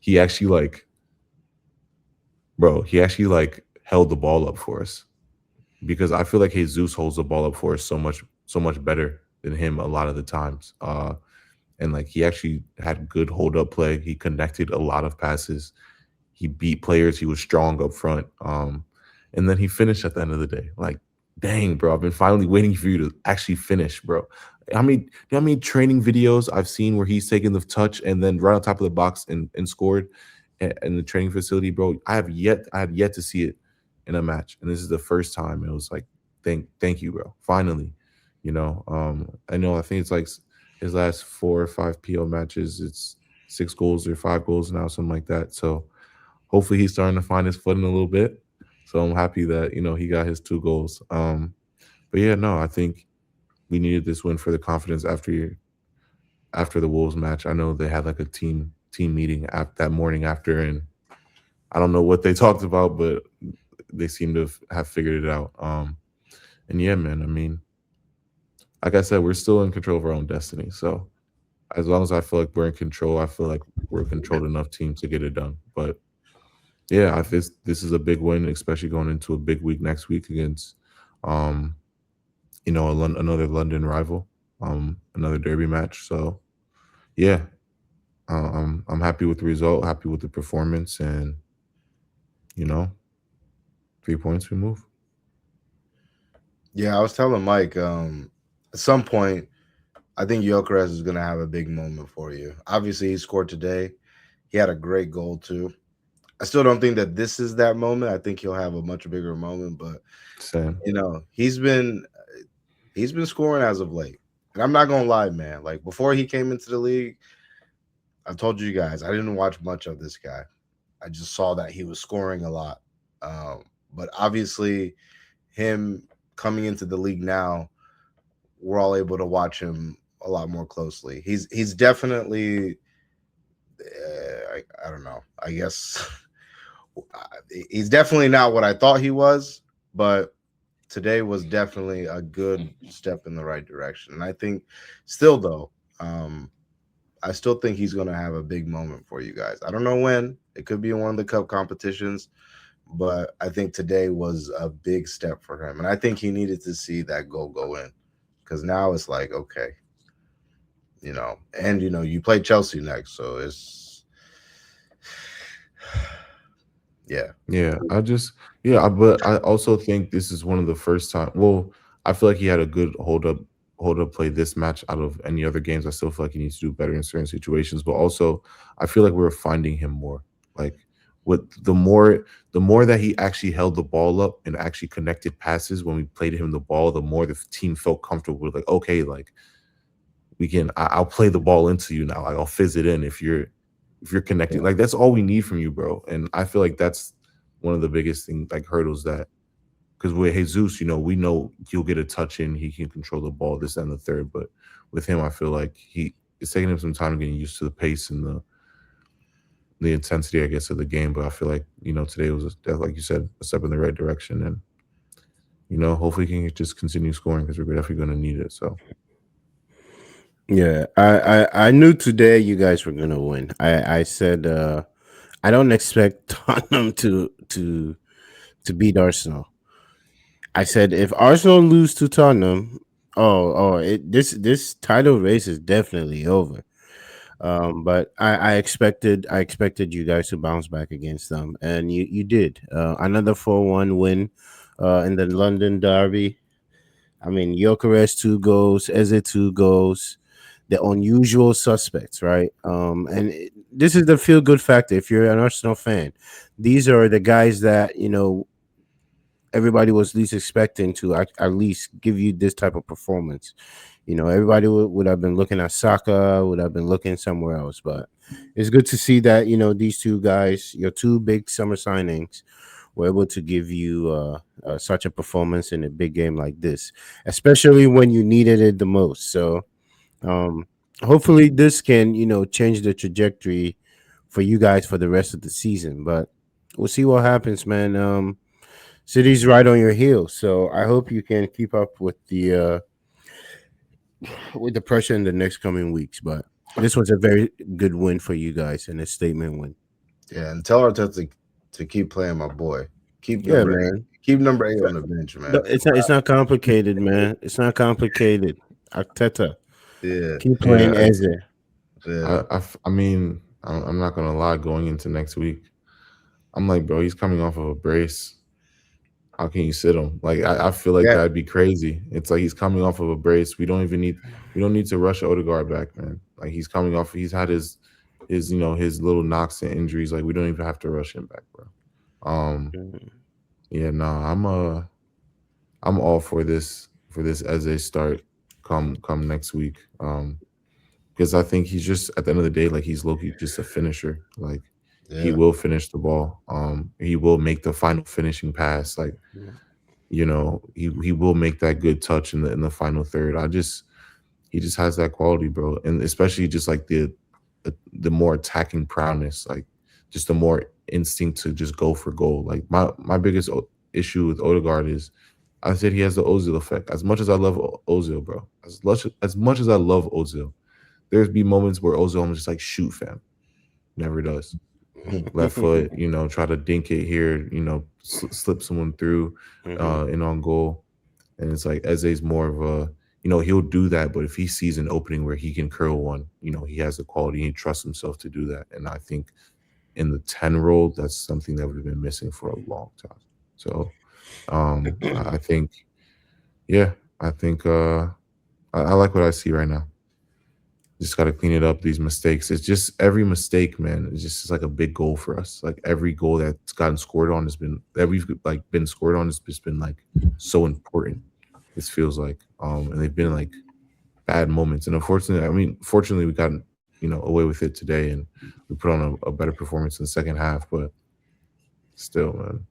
He actually held the ball up for us, because I feel like Jesus holds the ball up for us so much better than him a lot of the times. And like he actually had good hold up play. He connected a lot of passes. He beat players. He was strong up front. And then he finished at the end of the day. Like, dang, bro, I've been finally waiting for you to actually finish, bro. How many training videos I've seen where he's taken the touch and then right on top of the box and scored in the training facility, bro? I have yet to see it in a match. And this is the first time. It was like, thank you, bro. Finally. I think it's like his last 4 or 5 PL matches, it's 6 goals or 5 goals now, something like that. So hopefully he's starting to find his footing a little bit. So I'm happy that, he got his 2 goals. But yeah, no, I think we needed this win for the confidence after the Wolves match. I know they had like a team meeting that morning after, and I don't know what they talked about, but they seem to have figured it out. And yeah, man, I mean, like I said, we're still in control of our own destiny. So as long as I feel like we're in control, I feel like we're a controlled enough team to get it done. But yeah, I think this is a big win, especially going into a big week next week against, another London rival, another derby match. So yeah, I'm happy with the result, happy with the performance, and 3 points, we move. Yeah, I was telling Mike, at some point, I think Gyökeres is going to have a big moment for you. Obviously, he scored today. He had a great goal, too. I still don't think that this is that moment. I think he'll have a much bigger moment, but Same. He's been scoring as of late. And I'm not going to lie, man. Like before he came into the league, I told you guys, I didn't watch much of this guy. I just saw that he was scoring a lot. But obviously him coming into the league now, we're all able to watch him a lot more closely. He's definitely, I don't know. I guess he's definitely not what I thought he was, but today was definitely a good step in the right direction. And I think still, though, I still think he's going to have a big moment for you guys. I don't know when. It could be in one of the cup competitions, but I think today was a big step for him, and I think he needed to see that goal go in, because now it's like, okay, and you play Chelsea next, so it's yeah. But I also think this is one of the first time. Well, I feel like he had a good hold up play this match out of any other games. I still feel like he needs to do better in certain situations, but also I feel like we're finding him more. Like with the more that he actually held the ball up and actually connected passes when we played him the ball, the more the team felt comfortable with, like, okay, like I'll play the ball into you now. Like, I'll fizz it in if you're connected. Like, that's all we need from you, bro. And I feel like that's one of the biggest things, like, hurdles that, because with Jesus, we know he'll get a touch in, he can control the ball, this and the third. But with him, I feel like it's taking him some time getting used to the pace and the intensity, I guess, of the game. But I feel like, today was, like you said, a step in the right direction. And, hopefully he can just continue scoring, because we're definitely going to need it. So. Yeah, I knew today you guys were gonna win. I said I don't expect Tottenham to beat Arsenal. I said if Arsenal lose to Tottenham, this title race is definitely over. But I expected you guys to bounce back against them, and you did. Another 4-1 win in the London derby. I mean, Gyökeres 2 goals, Eze 2 goals. The unusual suspects, right? This is the feel good factor. If you're an Arsenal fan, these are the guys that everybody was least expecting to at least give you this type of performance. Everybody would have been looking at Saka, would have been looking somewhere else, but it's good to see that these two guys, your two big summer signings, were able to give you such a performance in a big game like this, especially when you needed it the most. So hopefully this can change the trajectory for you guys for the rest of the season, but we'll see what happens, man. City's right on your heels, so I hope you can keep up with the pressure in the next coming weeks. But this was a very good win for you guys and a statement win. Yeah, and tell Arteta to keep playing my boy. Keep Yeah, number man. keep number 8 on the bench, man. It's not complicated, man. It's not complicated. Arteta, Yeah, keep playing Yeah, Eze. yeah. I mean, I'm not gonna lie. Going into next week, I'm like, bro, he's coming off of a brace. How can you sit him? Like, I feel like Yeah. that'd be crazy. It's like he's coming off of a brace. We don't need to rush Odegaard back, man. Like, he's coming off. He's had his his little knocks and injuries. Like, we don't even have to rush him back, bro. Yeah, no, I'm all for this Eze start come next week. Because I think he's just, at the end of the day, like, he's low-key just a finisher. Like, he will finish the ball. He will make the final finishing pass. Like, he will make that good touch in the final third. He just has that quality, bro. And especially just like the more attacking prowess, like just the more instinct to just go for goal. Like, my biggest issue with Odegaard is, I said he has the Ozil effect. As much as I love Ozil, bro, as much as I love Ozil, there's be moments where Ozil, I'm just like, shoot, fam. Never does. Left foot, try to dink it here, slip someone through in on goal. And it's like, Eze's more of a, he'll do that, but if he sees an opening where he can curl one, he has the quality, he trusts himself to do that. And I think in the 10 role, that's something that we've been missing for a long time. So I think I like what I see right now. Just got to clean it up, these mistakes. It's just every mistake, man. It's like a big goal for us. Like, every goal that's gotten scored on that we've like been scored on has just been like so important. This feels like, and they've been like bad moments. And fortunately, we got away with it today, and we put on a better performance in the second half. But still, man,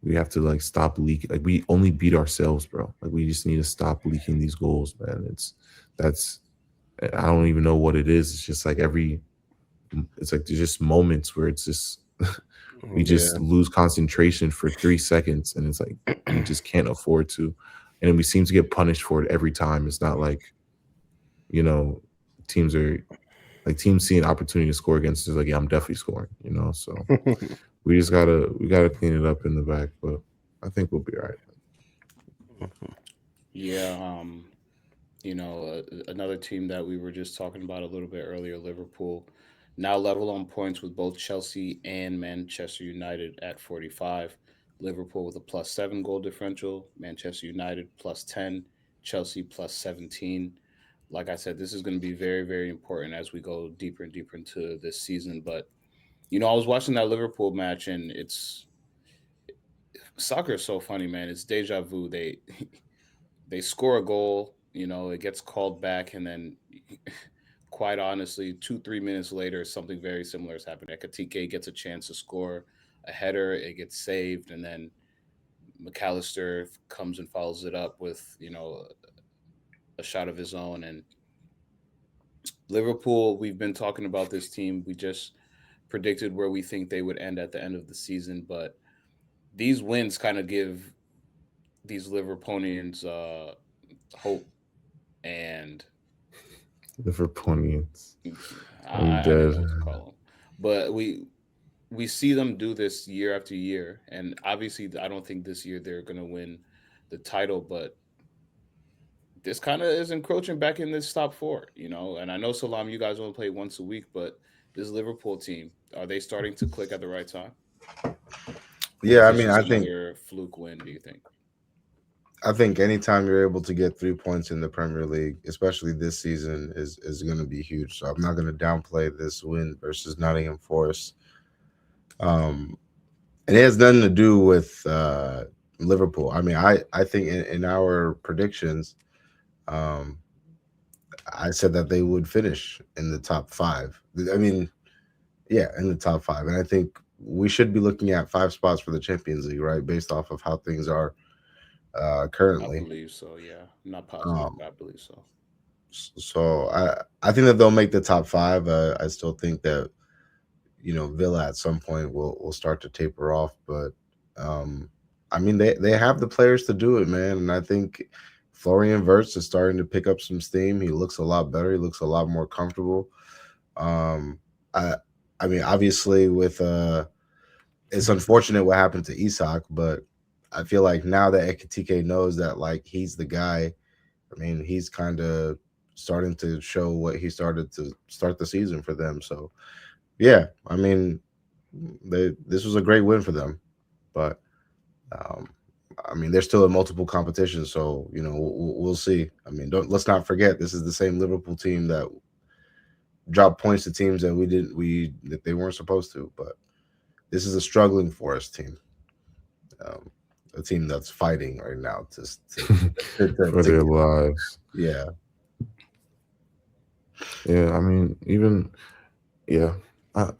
we have to like stop leaking. Like, we only beat ourselves, bro. Like, we just need to stop leaking these goals, man. I don't even know what it is. It's just like it's like there's just moments where it's just we just lose concentration for 3 seconds, and it's like we just can't afford to. And we seem to get punished for it every time. It's not like, teams see an opportunity to score against us, like, yeah, I'm definitely scoring, So we gotta clean it up in the back, but I think we'll be all right. Yeah, another team that we were just talking about a little bit earlier, Liverpool, now level on points with both Chelsea and Manchester United at 45. Liverpool with a +7 goal differential, Manchester United +10, Chelsea +17. Like I said, this is going to be very, very important as we go deeper and deeper into this season. But I was watching that Liverpool match, and it's soccer is so funny, man. It's deja vu. They score a goal, it gets called back, and then quite honestly, 2-3 minutes later, something very similar has happened. Ekatike gets a chance to score a header, it gets saved, and then McAllister comes and follows it up with a shot of his own. And Liverpool, we've been talking about this team. We just predicted where we think they would end at the end of the season, but these wins kind of give these Liverpoolians hope. And Liverpoolians. I'm I don't dead. know what to call them, but we see them do this year after year, and obviously, I don't think this year they're going to win the title, but this kind of is encroaching back in this top four. And I know, Salam, you guys only play once a week, but this Liverpool team, are they starting to click at the right time? Or Yeah, is I this mean, just another fluke win, do you think? I think anytime you're able to get 3 points in the Premier League, especially this season, is going to be huge. So I'm not going to downplay this win versus Nottingham Forest. And it has nothing to do with Liverpool. I mean, I think in our predictions, um, I said that they would finish in the top five. I mean, yeah, in the top five. And I think we should be looking at 5 spots for the Champions League, right? Based off of how things are I currently. believe so, yeah. I'm not positive, Um, but I believe so. so I think that they'll make the top five. I still think that Villa at some point will start to taper off, but um, I mean they have the players to do it, man. And I think Florian Wirtz is starting to pick up some steam. He looks a lot better. He looks a lot more comfortable. Um, I I mean obviously with it's unfortunate what happened to Isak, but I feel like now that Ekitike knows that like he's the guy. I mean he's kind of starting to show what he started to start the season for them. So yeah, I mean this was a great win for them, but um, I mean they're still in multiple competitions, so we'll see. I mean, don't let's not forget this is the same Liverpool team that dropped points to teams that that they weren't supposed to. But this is a struggling Forest team, um, a team that's fighting right now For their lives. Yeah. Yeah, I mean, even yeah, I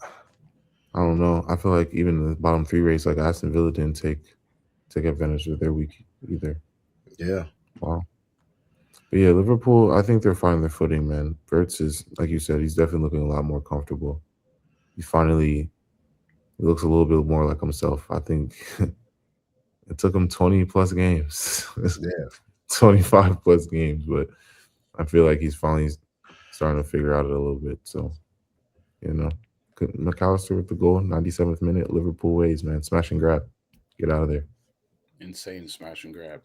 I don't know. I feel like even in the bottom three race, like Aston Villa didn't take advantage of their week either. Yeah. Wow. But yeah, Liverpool, I think they're finding their footing, man. Wirtz is, like you said, he's definitely looking a lot more comfortable. He looks a little bit more like himself. I think it took him 20 plus games, Yeah. 25 plus games, but I feel like he's finally starting to figure out it a little bit. So, McAllister with the goal, 97th minute, Liverpool ways, man. Smash and grab. Get out of there. Insane smash and grab.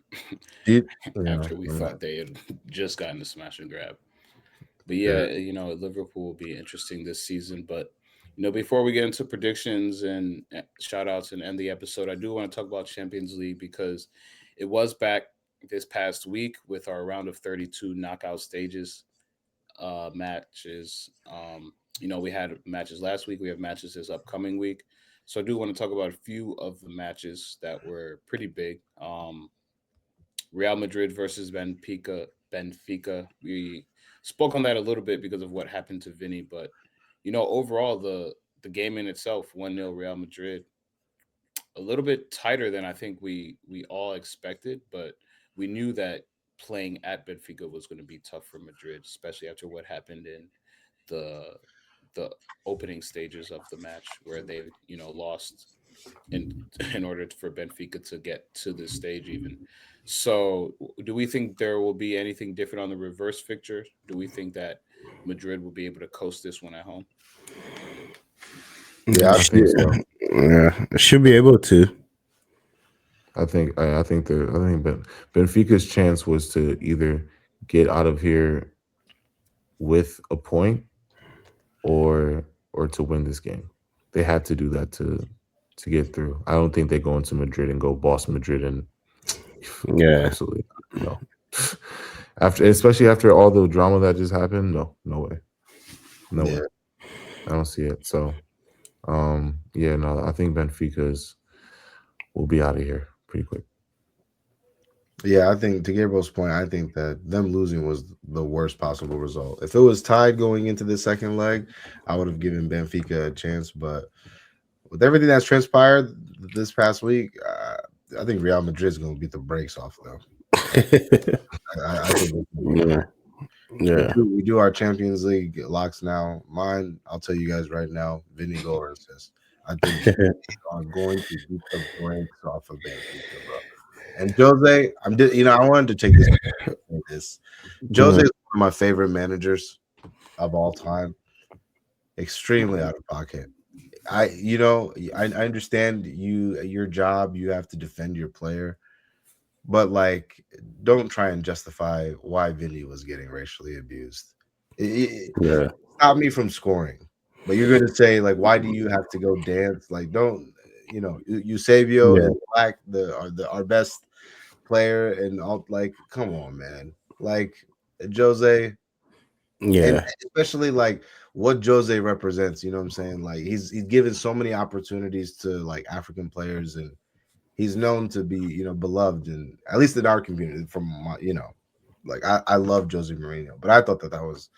Yeah. After we thought they had just gotten the smash and grab. But yeah, Liverpool will be interesting this season. But before we get into predictions and shout outs and end the episode, I do want to talk about Champions League because it was back this past week with our round of 32 knockout stages matches. We had matches last week. We have matches this upcoming week. So I do want to talk about a few of the matches that were pretty big. Real Madrid versus Benfica. Benfica. We spoke on that a little bit because of what happened to Vinny, but overall the game in itself, 1-0 Real Madrid, a little bit tighter than I think we all expected, but we knew that playing at Benfica was going to be tough for Madrid, especially after what happened in the the opening stages of the match where they lost in in order for Benfica to get to this stage even. So, do we think there will be anything different on the reverse fixture? Do we think that Madrid will be able to coast this one at home? Yeah, I think so. Yeah, should be able to. I think Benfica's chance was to either get out of here with a point or to win this game. They had to do that to get through. I don't think they go into Madrid and go boss Madrid and Yeah, absolutely no. After especially after all the drama that just happened, no, no way. No way. Yeah. I don't see it. So yeah, no, I think Benfica's will be out of here pretty quick. Yeah, I think to Gabriel's point, I think that them losing was the worst possible result. If it was tied going into the second leg, I would have given Benfica a chance. But with everything that's transpired this past week, I think Real Madrid's going to beat the brakes off of them. I think yeah, yeah. we do our Champions League locks now. Mine, I'll tell you guys right now, Vinny goal or assist. I think they are going to beat the brakes off of Benfica, bro. And Jose, I wanted to take this. Jose is one of my favorite managers of all time. Extremely out of pocket. I understand your job. You have to defend your player, but like, don't try and justify why Vinny was getting racially abused. Yeah, Stop me from scoring. But you're going to say like, why do you have to go dance? Like, don't Eusebio yeah, is black, our best player, and all like, come on, man. Like Jose, and yeah, especially like what Jose represents. You know what I'm saying? Like he's given so many opportunities to like African players, and he's known to be beloved, and at least in our community. From my, like I love Jose Mourinho, but I thought that was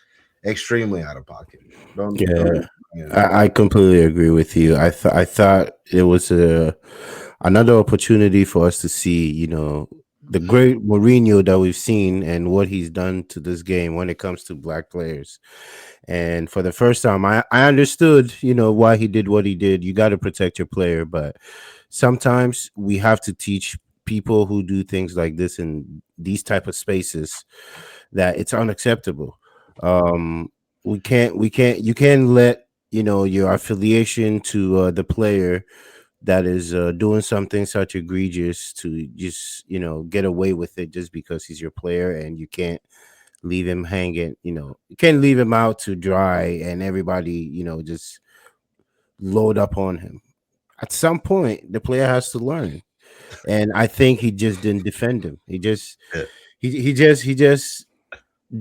extremely out of pocket. Don't. yeah. I completely agree with you. I thought it was another opportunity for us to see, the great Mourinho that we've seen and what he's done to this game when it comes to black players. And for the first time, I understood, why he did what he did. You got to protect your player, but sometimes we have to teach people who do things like this in these type of spaces that it's unacceptable. Um, you can't let your affiliation to the player that is doing something such egregious to just get away with it just because he's your player, and you can't leave him hanging. You can't leave him out to dry and everybody just load up on him. At some point the player has to learn, and I think he just didn't defend him. He just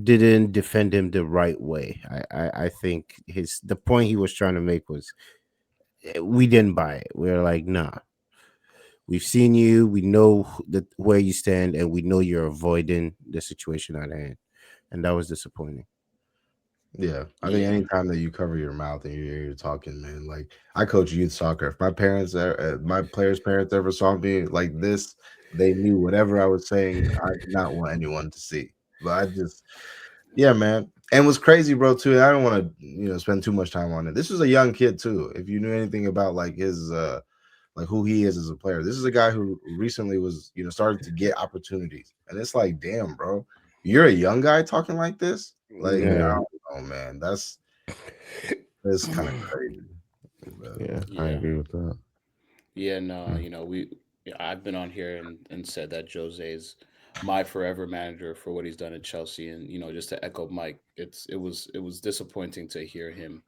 didn't defend him the right way. I think the point he was trying to make was, we didn't buy it. We are like, nah, we've seen you, we know where you stand, and we know you're avoiding the situation at hand, and that was disappointing. Yeah, I think Yeah. anytime that you cover your mouth and you're talking, man, like I coach youth soccer. If my players' parents ever saw me like this, they knew whatever I was saying, I did not want anyone to see. But yeah, man. And what's crazy, bro, too, I don't want to, spend too much time on it. This was a young kid, too. If you knew anything about like his, like who he is as a player, this is a guy who recently was, started to get opportunities. And it's like, damn, bro, you're a young guy talking like this? Like, I Yeah, don't know, man. That's kind of crazy. But Yeah, I Yeah. agree with that. Yeah, no, Mm. I've been on here and said that Jose's my forever manager for what he's done at Chelsea, and just to echo Mike, it was disappointing to hear him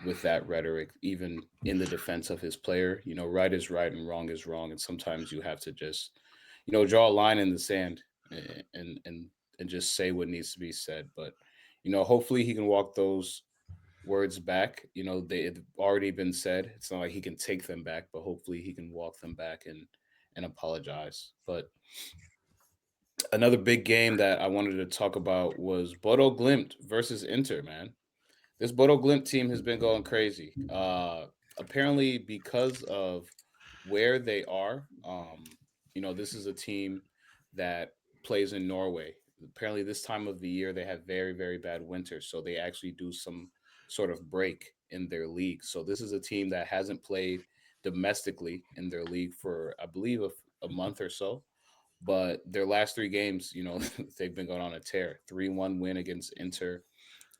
with that rhetoric, even in the defense of his player. Right is right and wrong is wrong, and sometimes you have to just, draw a line in the sand and just say what needs to be said. But hopefully he can walk those words back. They've already been said. It's not like he can take them back, but hopefully he can walk them back and apologize. But another big game that I wanted to talk about was Bodo Glimt versus Inter, man. This Bodo Glimt team has been going crazy. Apparently because of where they are. This is a team that plays in Norway. Apparently, this time of the year they have very, very bad winter, so they actually do some sort of break in their league. So this is a team that hasn't played domestically in their league for, I believe, a month or so. But their last three games, they've been going on a tear. 3-1 win against Inter,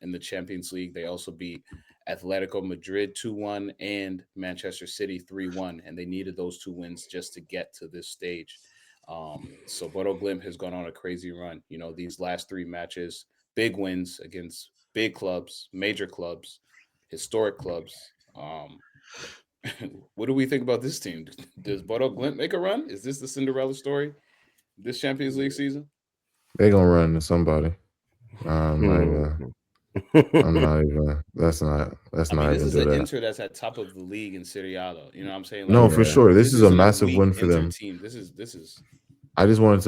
in the Champions League. They also beat Atletico Madrid 2-1 and Manchester City 3-1, and they needed those two wins just to get to this stage. So Bodo Glimt has gone on a crazy run. You know, these last three matches, big wins against big clubs, major clubs, historic clubs. What do we think about this team? Does Bodo Glimt make a run? Is this the Cinderella story this Champions League season? They gonna run into somebody. I'm not Hmm. even. I'm not even. Let's I mean, not this even is do an that. Inter that's at top of the league in Serie A, though. You know what I'm saying? No, Like, for Yeah. sure. This this is a isn't a massive weak win for Inter them. team. This is. I just wanted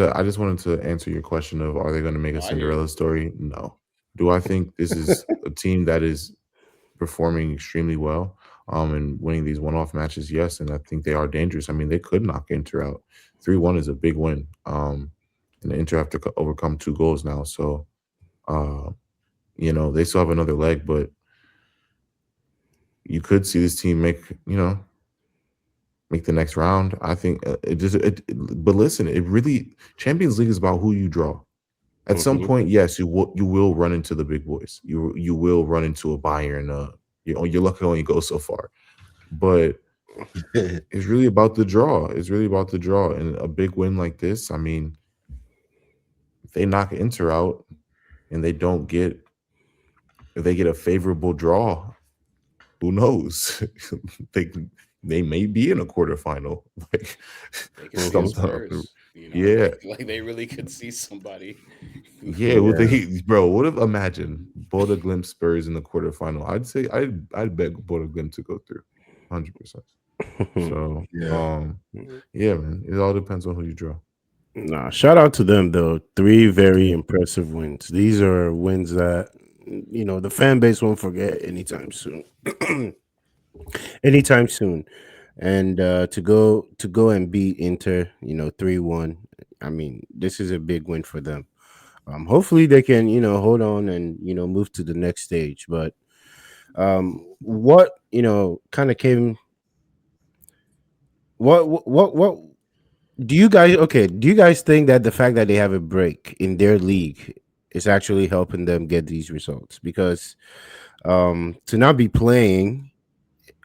to answer your question of are they going to make No, a I hear you. Cinderella story? No. Do I think this is a team that is performing extremely well and winning these one-off matches? Yes, and I think they are dangerous. I mean, they could knock Inter out. 3-1 is a big win. And the Inter have to overcome 2 goals now. So, uh, they still have another leg, but you could see this team make the next round. I think but listen, it really Champions League is about who you draw. At some Mhm. point, yes, you will run into the big boys. You will run into a Bayern. You're lucky to only go so far, but it's really about the draw. It's really about the draw, and a big win like this. I mean, if they knock Inter out and if they get a favorable draw, who knows? they they may be in a quarterfinal. Like They could see a sometimes, Spurs. You know, yeah. like they really could see somebody. Yeah, Yeah. bro? What if imagine Bodo Glimt Spurs in the quarterfinal? I'd say I'd bet Bodo Glimt to go through, 100%. So, Yeah. yeah, man, it all depends on who you draw. Nah, shout out to them though. 3 very impressive wins. These are wins that the fan base won't forget anytime soon. Anytime soon. And to go and beat Inter, 3-1. I mean, this is a big win for them. Hopefully they can, hold on and move to the next stage. But what kind of came what do you guys okay? Do you guys think that the fact that they have a break in their league is actually helping them get these results? Because to not be playing,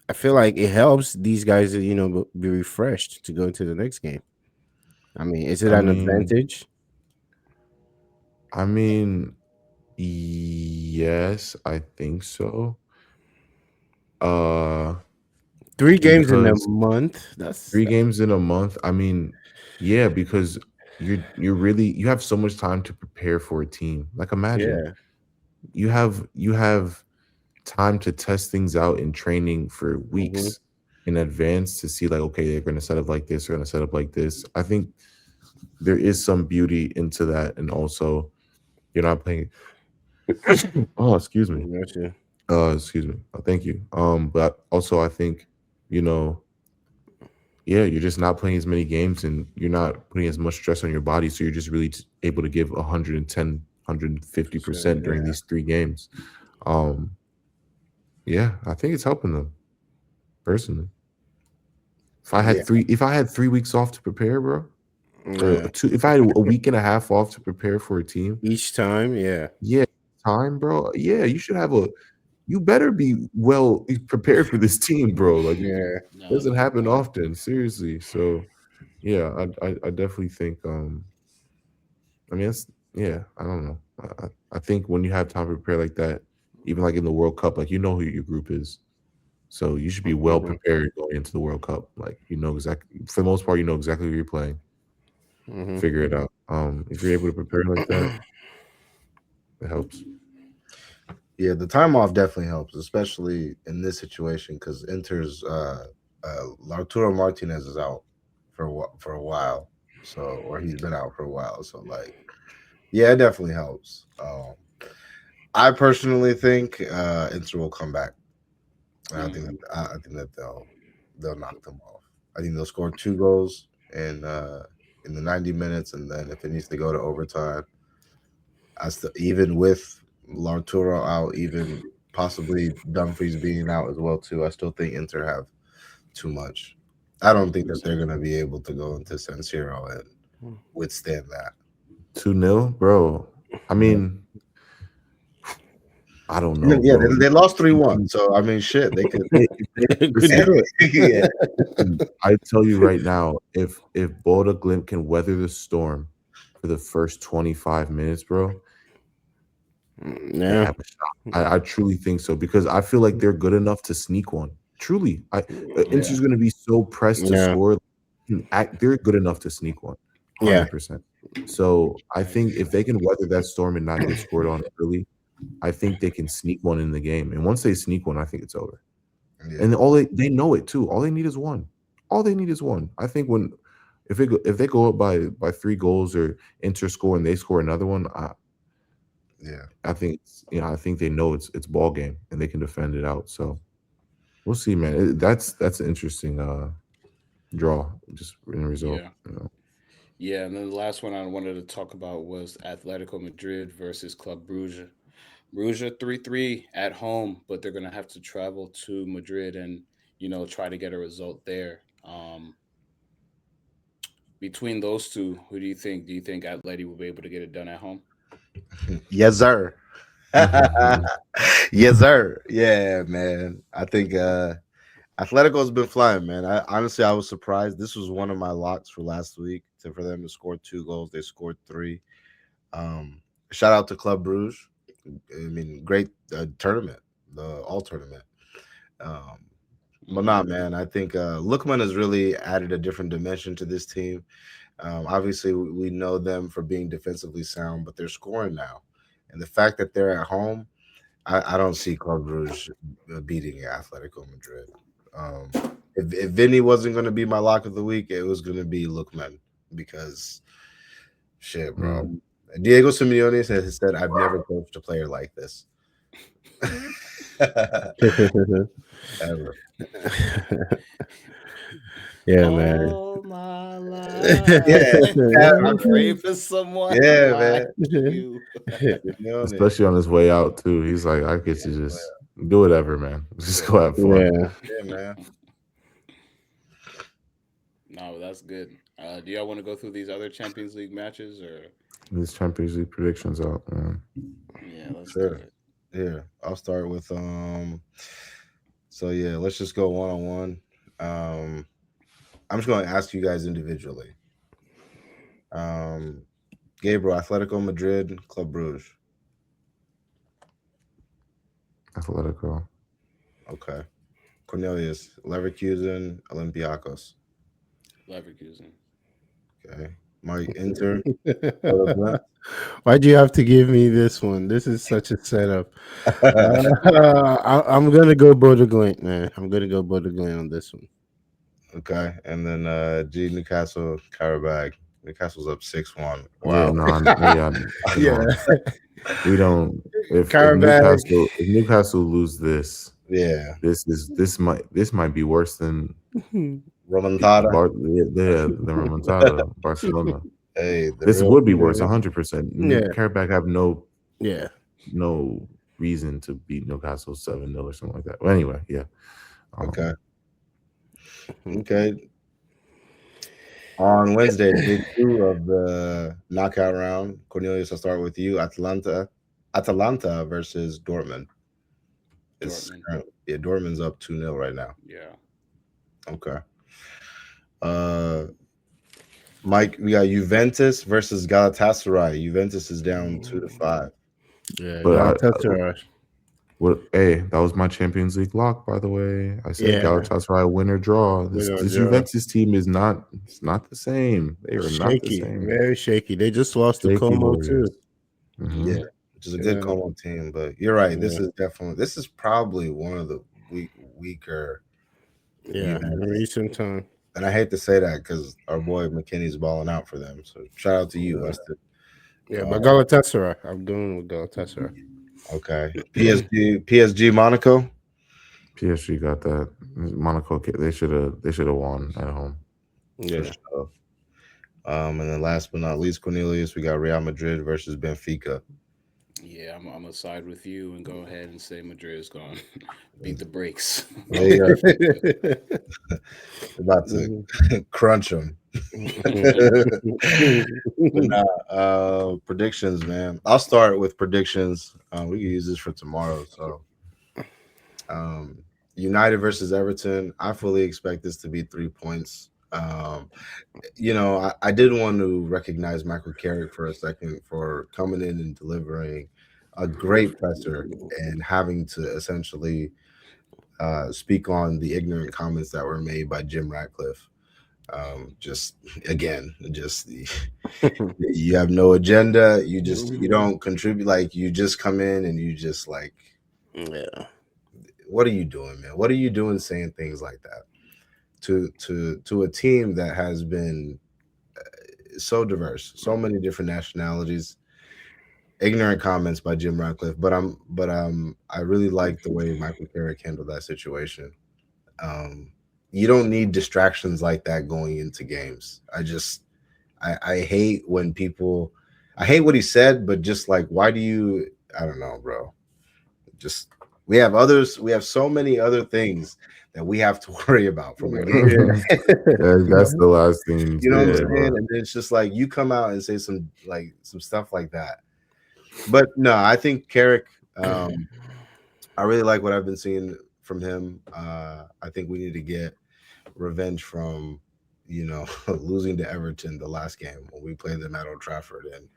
I feel like it helps these guys, be refreshed to go into the next game. I mean, is it I an mean, advantage? I mean, yes, I think so. Uh, 3 games in a because month. That's 3 games in a month. I mean, yeah, because you have so much time to prepare for a team. Like imagine yeah. you have time to test things out in training for Hmm. weeks in advance to see like okay they're going to set up like this, they're going to set up like this. I think there is some beauty into that, and also you're not playing. Oh, excuse me. Gotcha. Excuse me. Thank you. But also I think you know yeah, you're just not playing as many games and you're not putting as much stress on your body, so you're just really able to give 110 So, 150% during yeah. these 3 games. um yeah, I think it's helping them personally. Yeah. If I had 3 weeks off to prepare, bro, or Yeah. two, if I had a week and a half off to prepare for a team, Each time, yeah. yeah, time, bro. Yeah, you better be well prepared for this team, bro. Like it Yeah. No, doesn't big happen time. often, seriously. So yeah, I definitely think I mean yeah, I don't know. I think when you have time to prepare like that, even like in the World Cup, like you know who your group is. So you should be well Hmm. prepared going into the World Cup. Like you know exactly for the most part, you know exactly who you're playing. Hmm. Figure it out. If you're able to prepare like that, it helps. Yeah, the time off definitely helps, especially in this situation because Inter's Arturo Martinez is out for a while, so or he's been out for a while. So like, yeah, it definitely helps. I personally think Inter will come back. And I think that they'll knock them off. I think they'll score 2 goals in the 90 minutes, and then if it needs to go to overtime, even with Larturo out, even possibly Dumfries being out as well too, I still think Inter have too much. I don't think that they're gonna be able to go into San Siro and withstand that. 2-0, bro. I Yeah. mean, I don't know, Yeah, bro. they lost 3-1. So I mean, shit, they could. Good do it. Yeah, I tell you right now, if Bodo Glimt can weather the storm for the first 25 minutes, bro, they Yeah. have a shot. I truly think so because I feel like they're good enough to sneak one. Truly, Inter's going to be so pressed to Yeah. score. They're good enough to sneak one, Yeah. 100%. So I think if they can weather that storm and not get scored on early, I think they can sneak one in the game. And once they sneak one, I think it's over. yeah. And they know it too. All they need is one. All they need is one. I think if they go up by 3 goals or Inter score and they score another one, Yeah. I think I think they know it's ball game and they can defend it out. So we'll see, man. That's an interesting draw, just in result. Yeah. You know. Yeah, and then the last one I wanted to talk about was Atletico Madrid versus Club Brugge. Brugge 3-3 at home, but they're gonna have to travel to Madrid and try to get a result there. Between those two, who do you think? Do you think Atleti will be able to get it done at home? Yes, sir. Mhm. Yes, sir. Yeah, man. I think Atletico's been flying, man. I was surprised. This was one of my locks for last week for them to score 2 goals. They scored 3. Um, Shout out to Club Brugge. I mean, great tournament, the all tournament. Um, but nah, man, I think Lookman has really added a different dimension to this team. Obviously, we know them for being defensively sound, but they're scoring now. And the fact that they're at home, I don't see Club Brugge beating Atletico Madrid. If Vinny wasn't going to be my lock of the week, it was going to be Lookman because shit, bro. Diego Simeone has said, I've never coached a player like this. Ever. Yeah, man. All my life, Yeah. I pray for someone Yeah, like man. you. Simeone. Especially on his way out too. He's like, I get to just do whatever, man. Just go have fun. Yeah. Yeah, man. No, that's good. Do y'all want to go through these other Champions League matches or? These Champions League predictions out, man. Yeah, let's Sure. do it. Yeah, I'll start with so yeah, let's just go one on one. I'm just going to ask you guys individually. Gabriel, Atletico Madrid, Club Brugge. Atletico. Okay. Cornelius, Leverkusen, Olympiacos. Leverkusen. Okay. Mike, Inter. Why'd you have to give me this one? This is such a setup. I'm gonna go Bodo Glimt, man. I'm gonna go Bodo Glimt on this one. Okay, and then G Newcastle, Karabag. Newcastle's up 6-1. Yeah, Wow. Yeah. We don't. If Karabag. Newcastle lose this, Yeah. this might be worse than Remontada. the remontada Barcelona. Hey, This would be worse, 100%. Yeah. Karabag have no reason to beat Newcastle 7-0 or something like that. Well, anyway, yeah. Okay. Okay. On Wednesday, day 2 of the knockout round, Cornelius, I'll start with you. Atalanta versus Dortmund. Dortmund's up 2-0 right now. Yeah. Okay. Mike, we got Juventus versus Galatasaray. Juventus is down 2-5. Yeah, But Galatasaray. Hey, that was my Champions League lock, by the way. I said Yeah. Galatasaray win or draw. This Juventus team is not the same. They are shaky, not the same. Very shaky. They just lost to Shaky Como Warriors. too. Mhm. Yeah, which is a good Como team. But you're right. This is probably one of the weaker. Yeah, in recent time. And I hate to say that because our boy McKinney's balling out for them. So shout out to you, Weston. Yeah, but Galatasaray. I'm going with Galatasaray. Okay. PSG Monaco. PSG got that. Monaco, they should have won at home. Yeah. For sure. And then last but not least, Cornelius, we got Real Madrid versus Benfica. Yeah, I'm gonna side with you and go ahead and say Madrid is going to beat the brakes. They're about to crunch them. Predictions, man. I'll start with predictions. We can use this for tomorrow. So, um, United versus Everton. I fully expect this to be 3 points. I did want to recognize Michael Carrick for a second for coming in and delivering a great presser and having to essentially speak on the ignorant comments that were made by Jim Ratcliffe. Just again, just you have no agenda. You don't contribute. Like you just come in and you just like, Yeah. what are you doing, man? What are you doing saying things like that to a team that has been so diverse, so many different nationalities? Ignorant comments by Jim Ratcliffe, but I really like the way Michael Carrick handled that situation. Um, you don't need distractions like that going into games. I hate when people, I hate what he said, but just like, why do you? I don't know, bro. Just we have others. We have so many other things that we have to worry about from a game. That's the last thing you need You to know what I'm worry saying? about. And it's just like you come out and say some stuff like that. But no, I think Carrick. I really like what I've been seeing from him. I think we need to get revenge from, losing to Everton the last game when we played them at Old Trafford, and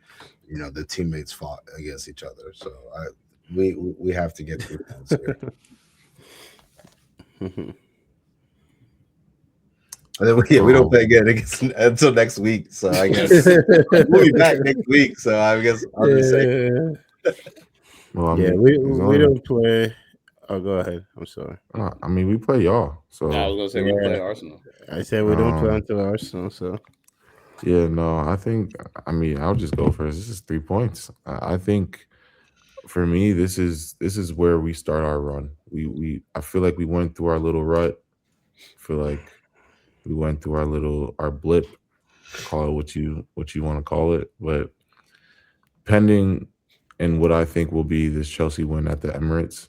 the teammates fought against each other. So we have to get 3 points here. And then we don't play again until next week. So I guess we'll be back next week. So I guess I'll just say, Well, I Yeah, mean, we don't play. Oh, go ahead. I'm sorry. I mean, we play y'all. So I was gonna say we play Arsenal. I said we don't play Um, until Arsenal. So yeah, no, I mean, I'll just go first. This is 3 points. I think for me, this is where we start our run. I feel like we went through our little rut. I feel like we went through our blip. Call it what you want to call it, but pending in what I think will be this Chelsea win at the Emirates,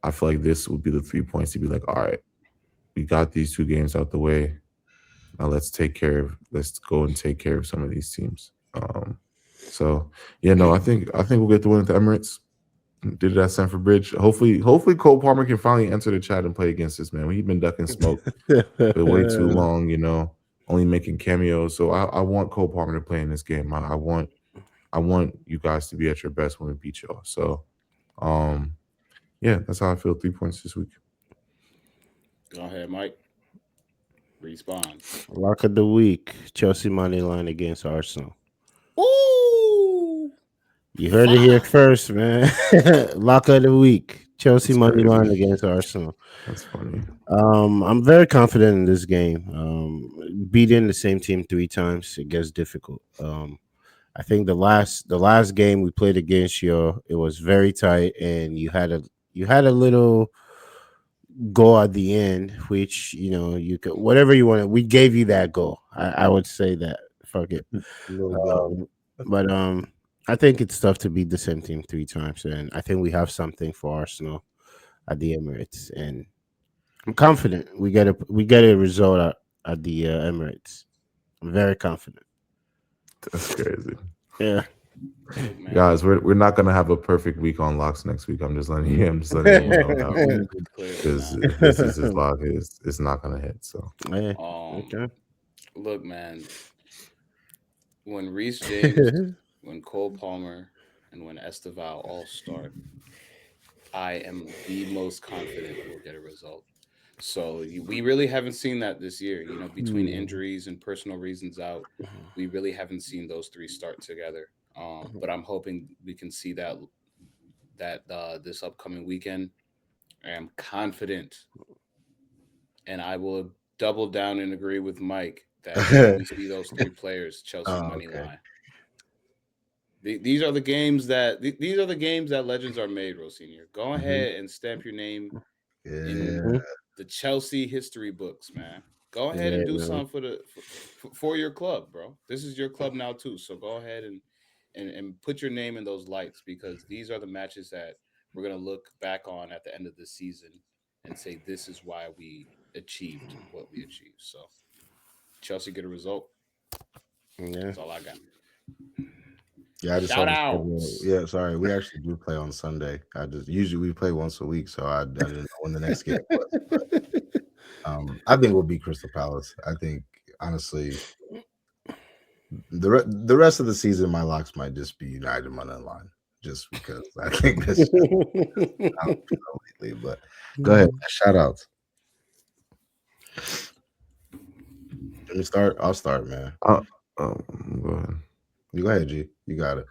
I feel like this would be the 3 points to be like, all right, we got these two games out the way. Now let's go and take care of some of these teams. So yeah, no, I think we'll get the win at the Emirates. Did it at Stamford Bridge. Hopefully Cole Palmer can finally enter the chat and play against us, man. He's been ducking smoke for way too long, only making cameos. So I want Cole Palmer to play in this game. I want you guys to be at your best when we beat y'all. So yeah, that's how I feel. 3 points this week. Go ahead, Mike. Respond. lock of the week: Chelsea money line against Arsenal. Ooh, You heard it here fire. first, man. Lock of the week: Chelsea That's money line crazy. against Arsenal. That's funny. I'm very confident in this game. Beating the same team 3 times, it gets difficult. I think the last game we played against you, it was very tight, and you had a little goal at the end, which you could whatever you wanted. We gave you that goal. I would say that. Fuck it. a little bit. But I think it's tough to beat the same team 3 times, and I think we have something for Arsenal at the Emirates, and I'm confident we get a result at the Emirates. I'm very confident. That's crazy. Yeah. Look, man. Guys, we're not gonna have a perfect week on locks next week. I'm just letting you know now. Clearly Because not. this is his lock, it's not gonna hit. So Yeah. Um, Okay. look, man. When Reece James, when Cole Palmer, and when Esteval all start, I am the most confident we'll get a result. So we really haven't seen that this year. Between injuries and personal reasons out, we really haven't seen those three start together. But I'm hoping we can see that this upcoming weekend. I am confident, and I will double down and agree with Mike that we see those three players, Chelsea money Okay. line. These are the games that legends are made, Rosenior. Go ahead and stamp your name in Yeah. the Chelsea history books, man. Go ahead Yeah, and do man. something for your club, bro. This is your club now too. So go ahead and put your name in those lights, because these are the matches that we're gonna look back on at the end of the season and say this is why we achieved what we achieved. So Chelsea get a result. Yeah. That's all I got. Yeah, I just saw the schedule. Shoutouts. Yeah, sorry. We actually do play on Sunday. I just usually we play once a week, so I didn't know when the next game was. But, I think we'll beat Crystal Palace. I think honestly, the rest of the season, my locks might just be United money line, just because I think that's just how I feel lately. But go ahead, shout outs. Let me start. I'll start, man. Go ahead. You go ahead, G. You got it.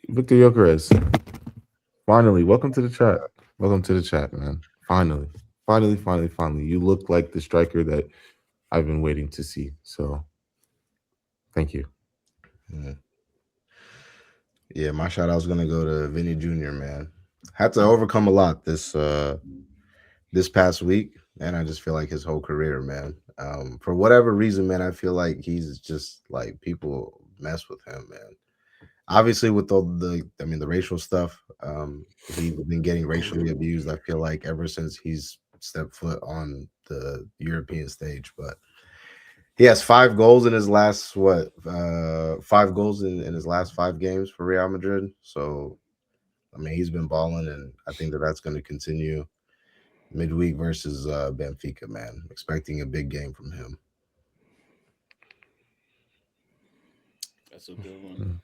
Victor Yokeres. Finally, welcome to the chat. Welcome to the chat, man. Finally. You look like the striker that I've been waiting to see. So, thank you. Yeah, my shout out is gonna go to Vinny Jr., man. Had to overcome a lot this past week, and I just feel like his whole career, man. For whatever reason, man, I feel like he's just like people mess with him, man. Obviously, with all the racial stuff, he's been getting racially abused. I feel like ever since he's stepped foot on the European stage, but he has 5 goals in his last 5 goals in his last 5 games for Real Madrid. So, I mean, he's been balling, and I think that's going to continue midweek versus Benfica, man. Expecting a big game from him. That's a good one.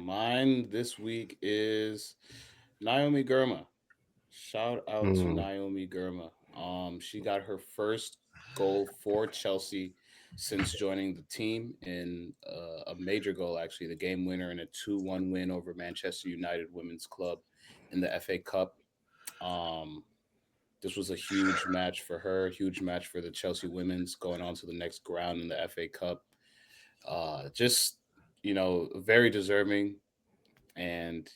Mine this week is Naomi Girma. Shout out to Naomi Girma. She got her first goal for Chelsea since joining the team in a major goal, actually, the game winner in a 2-1 win over Manchester United Women's Club in the FA Cup. This was a huge match for her, huge match for the Chelsea women's going on to the next round in the FA Cup. Just, very deserving. And,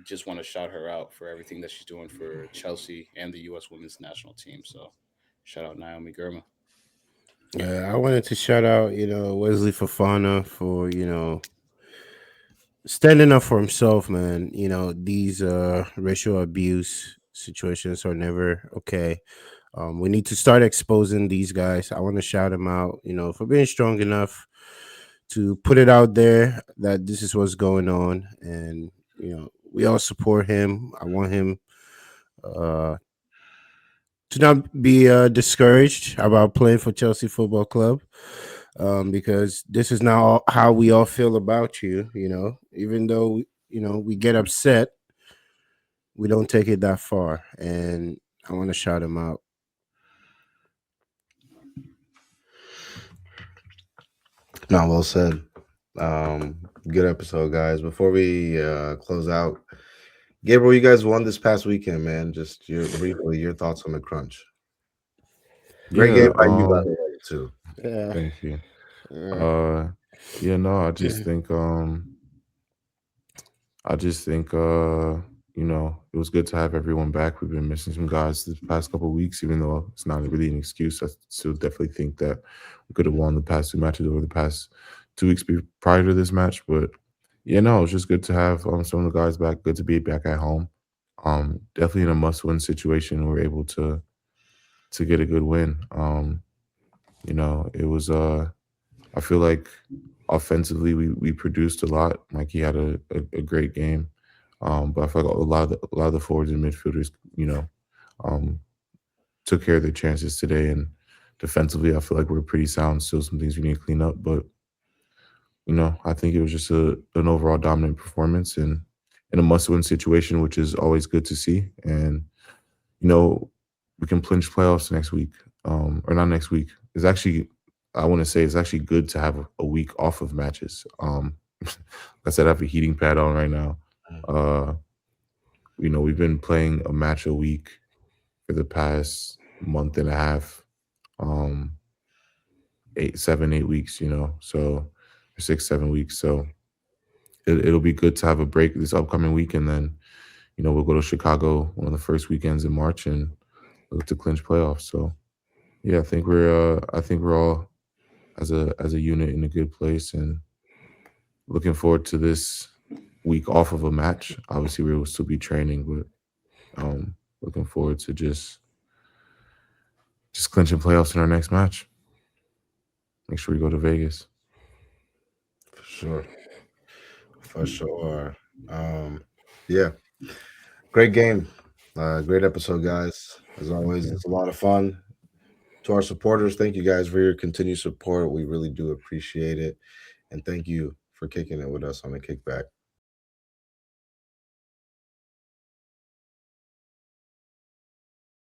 just want to shout her out for everything that she's doing for Chelsea and the U.S. women's national team. So shout out Naomi Girma. I wanted to shout out, Wesley Fofana for, standing up for himself, man. These racial abuse situations are never okay. We need to start exposing these guys. I want to shout him out, for being strong enough to put it out there that this is what's going on, and we all support him. I want him to not be discouraged about playing for Chelsea Football Club, because this is now how we all feel about you. Even though we get upset, we don't take it that far, and I want to shout him out. No, well said. Good episode, guys. Before we close out, Gabriel, you guys won this past weekend, man. Just your thoughts on the crunch. Great game by you, by the way, too. Yeah. Thank you. I just think it was good to have everyone back. We've been missing some guys this past couple of weeks, even though it's not really an excuse. I still definitely think that we could have won the past 2 matches over the past 2 weeks prior to this match. But it was just good to have some of the guys back. Good to be back at home. Definitely in a must-win situation, we're able to get a good win. It was I feel like offensively we produced a lot. Mikey had a great game. But I feel like a lot of the forwards and midfielders, took care of their chances today. And defensively, I feel like we're pretty sound. Still some things we need to clean up. But, I think it was just an overall dominant performance and in a must-win situation, which is always good to see. And, we can clinch playoffs next week. Or not next week. I want to say it's actually good to have a week off of matches. Like I said, I have a heating pad on right now. We've been playing a match a week for the past month and a half, 8 weeks, so 6-7 weeks. So it'll be good to have a break this upcoming week, and then we'll go to Chicago one of the first weekends in March and look to clinch playoffs. So I think we're all as a unit in a good place, and looking forward to this week off of a match. Obviously, we will still be training, but looking forward to just clinching playoffs in our next match. make sure we go to Vegas. For sure. For sure. Yeah. Great game. Great episode, guys. As always, it's a lot of fun. To our supporters, thank you guys for your continued support. We really do appreciate it. And thank you for kicking it with us on the Kickback.